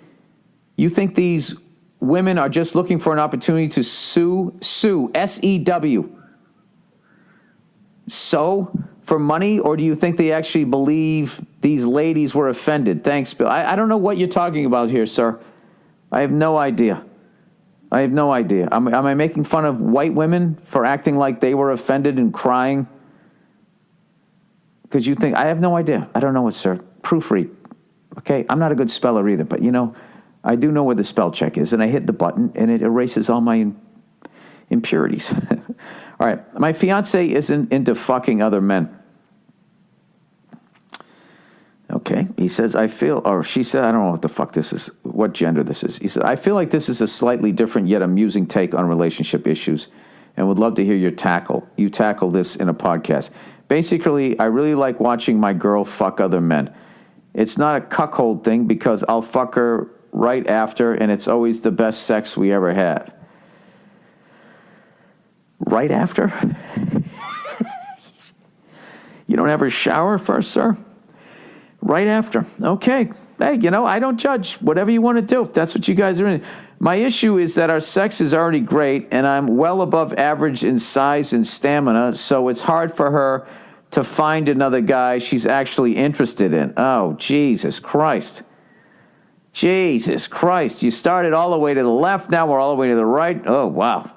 You think these women are just looking for an opportunity to sue, S-E-W, for money, or do you think they actually believe these ladies were offended? Thanks, Bill. I don't know what you're talking about here, sir. I have no idea. I have no idea. Am I making fun of white women for acting like they were offended and crying? Because you think, I have no idea. I don't know it, sir. Proofread. Okay? I'm not a good speller either, but I do know where the spell check is, and I hit the button, and it erases all my impurities. All right. My fiance isn't into fucking other men. Okay. He says, she said, I don't know what the fuck this is, what gender this is. He said, I feel like this is a slightly different yet amusing take on relationship issues and would love to hear you tackle this in a podcast. Basically, I really like watching my girl fuck other men. It's not a cuckold thing because I'll fuck her right after, and it's always the best sex we ever had. Right after? You don't ever shower first, sir? Right after. Okay. Hey, I don't judge. Whatever you want to do, if that's what you guys are in. My issue is that our sex is already great, and I'm well above average in size and stamina, so it's hard for her to find another guy she's actually interested in. Oh, Jesus Christ. Jesus Christ. You started all the way to the left, now we're all the way to the right. Oh, wow.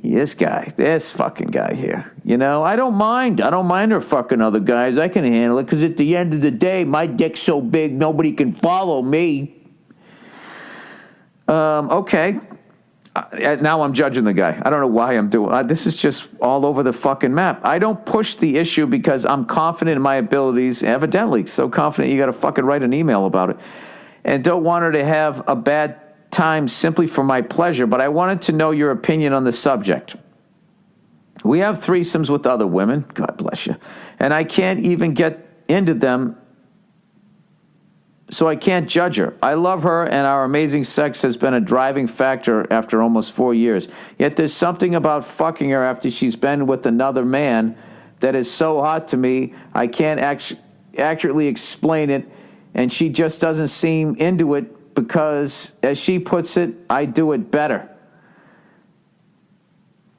This fucking guy here. I don't mind. I don't mind her fucking other guys. I can handle it because at the end of the day, my dick's so big, nobody can follow me. Okay. Now I'm judging the guy. I don't know why I'm doing this. Is just all over the fucking map. I don't push the issue because I'm confident in my abilities, evidently. So confident you got to fucking write an email about it. And don't want her to have a bad time simply for my pleasure, but I wanted to know your opinion on the subject. We have threesomes with other women, God bless you, and I can't even get into them, so I can't judge her. I love her, and our amazing sex has been a driving factor after almost 4 years. Yet there's something about fucking her after she's been with another man that is so hot to me, I can't accurately explain it, and she just doesn't seem into it because, as she puts it, I do it better.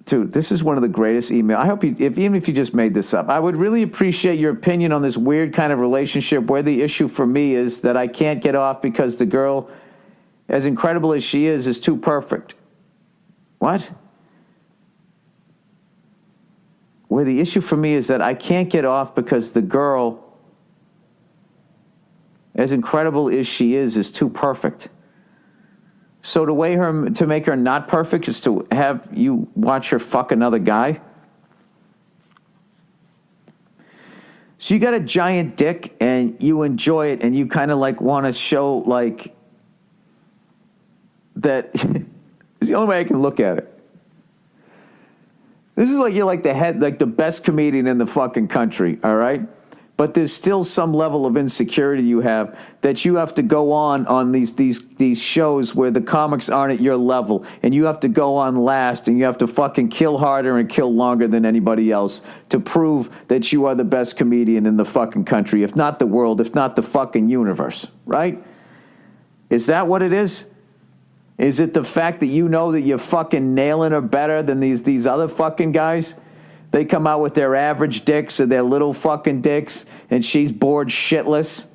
Dude, this is one of the greatest emails. I hope even if you just made this up, I would really appreciate your opinion on this weird kind of relationship where the issue for me is that I can't get off because the girl, as incredible as she is too perfect. What? Where the issue for me is that I can't get off because the girl, as incredible as she is too perfect. So to make her not perfect is to have you watch her fuck another guy? So you got a giant dick and you enjoy it and you kind of like want to show like that. It's the only way I can look at it. This is like you're like the best comedian in the fucking country, all right? But there's still some level of insecurity you have that you have to go on these shows where the comics aren't at your level, and you have to go on last, and you have to fucking kill harder and kill longer than anybody else to prove that you are the best comedian in the fucking country, if not the world, if not the fucking universe, right? Is that what it is? Is it the fact that you know that you're fucking nailing her better than these other fucking guys? They come out with their average dicks or their little fucking dicks, and she's bored shitless.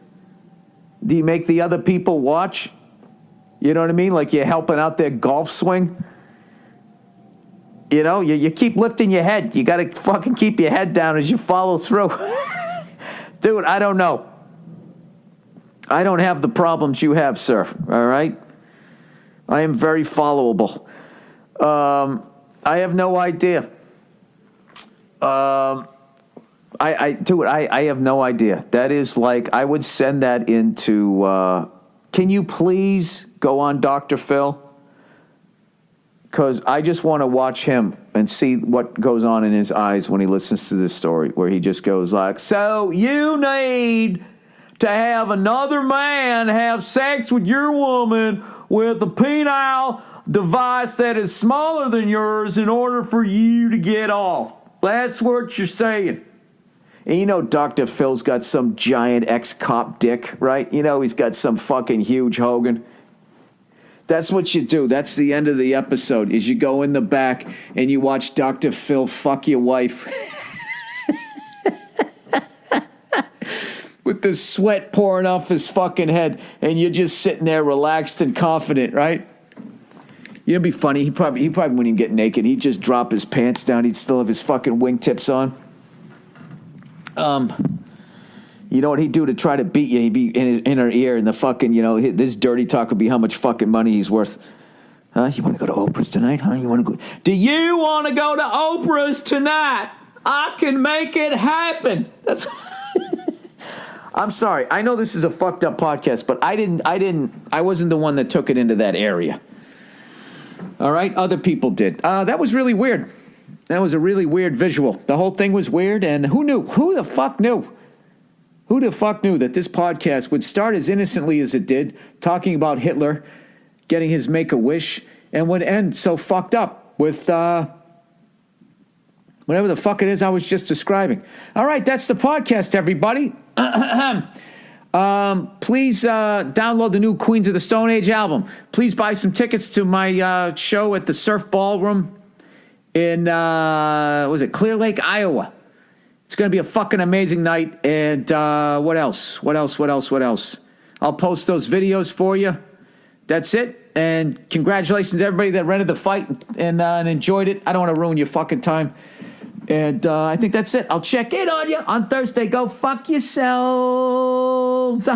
Do you make the other people watch? You know what I mean? Like you're helping out their golf swing. You keep lifting your head. You got to fucking keep your head down as you follow through. Dude, I don't know. I don't have the problems you have, sir. All right? I am very followable. I have no idea. I have no idea. That is like, I would send that into, can you please go on Dr. Phil? Because I just want to watch him and see what goes on in his eyes when he listens to this story, where he just goes like, so you need to have another man have sex with your woman with a penile device that is smaller than yours in order for you to get off. That's what you're saying. And Dr. Phil's got some giant ex-cop dick, right? He's got some fucking huge Hogan. That's what you do. That's the end of the episode, is you go in the back and you watch Dr. Phil fuck your wife. With the sweat pouring off his fucking head, and you're just sitting there relaxed and confident, right? It'd be funny. He probably wouldn't even get naked. He'd just drop his pants down. He'd still have his fucking wingtips on. You know what he'd do to try to beat you? He'd be in her ear, and the fucking, this dirty talk would be how much fucking money he's worth. You want to go to Oprah's tonight? You want to go? Do you want to go to Oprah's tonight? I can make it happen. That's. I'm sorry. I know this is a fucked up podcast, but I wasn't the one that took it into that area. All right, other people did. That was really weird. That was a really weird visual. The whole thing was weird, and who knew? Who the fuck knew? Who the fuck knew that this podcast would start as innocently as it did, talking about Hitler getting his Make-A-Wish, and would end so fucked up with whatever the fuck it is I was just describing. All right, that's the podcast, everybody. Please download the new Queens of the Stone Age album. Please buy some tickets to my show at the Surf Ballroom in, Clear Lake, Iowa. It's going to be a fucking amazing night. And what else? I'll post those videos for you. That's it. And congratulations to everybody that rented the fight and enjoyed it. I don't want to ruin your fucking time. And I think that's it. I'll check in on you on Thursday. Go fuck yourselves.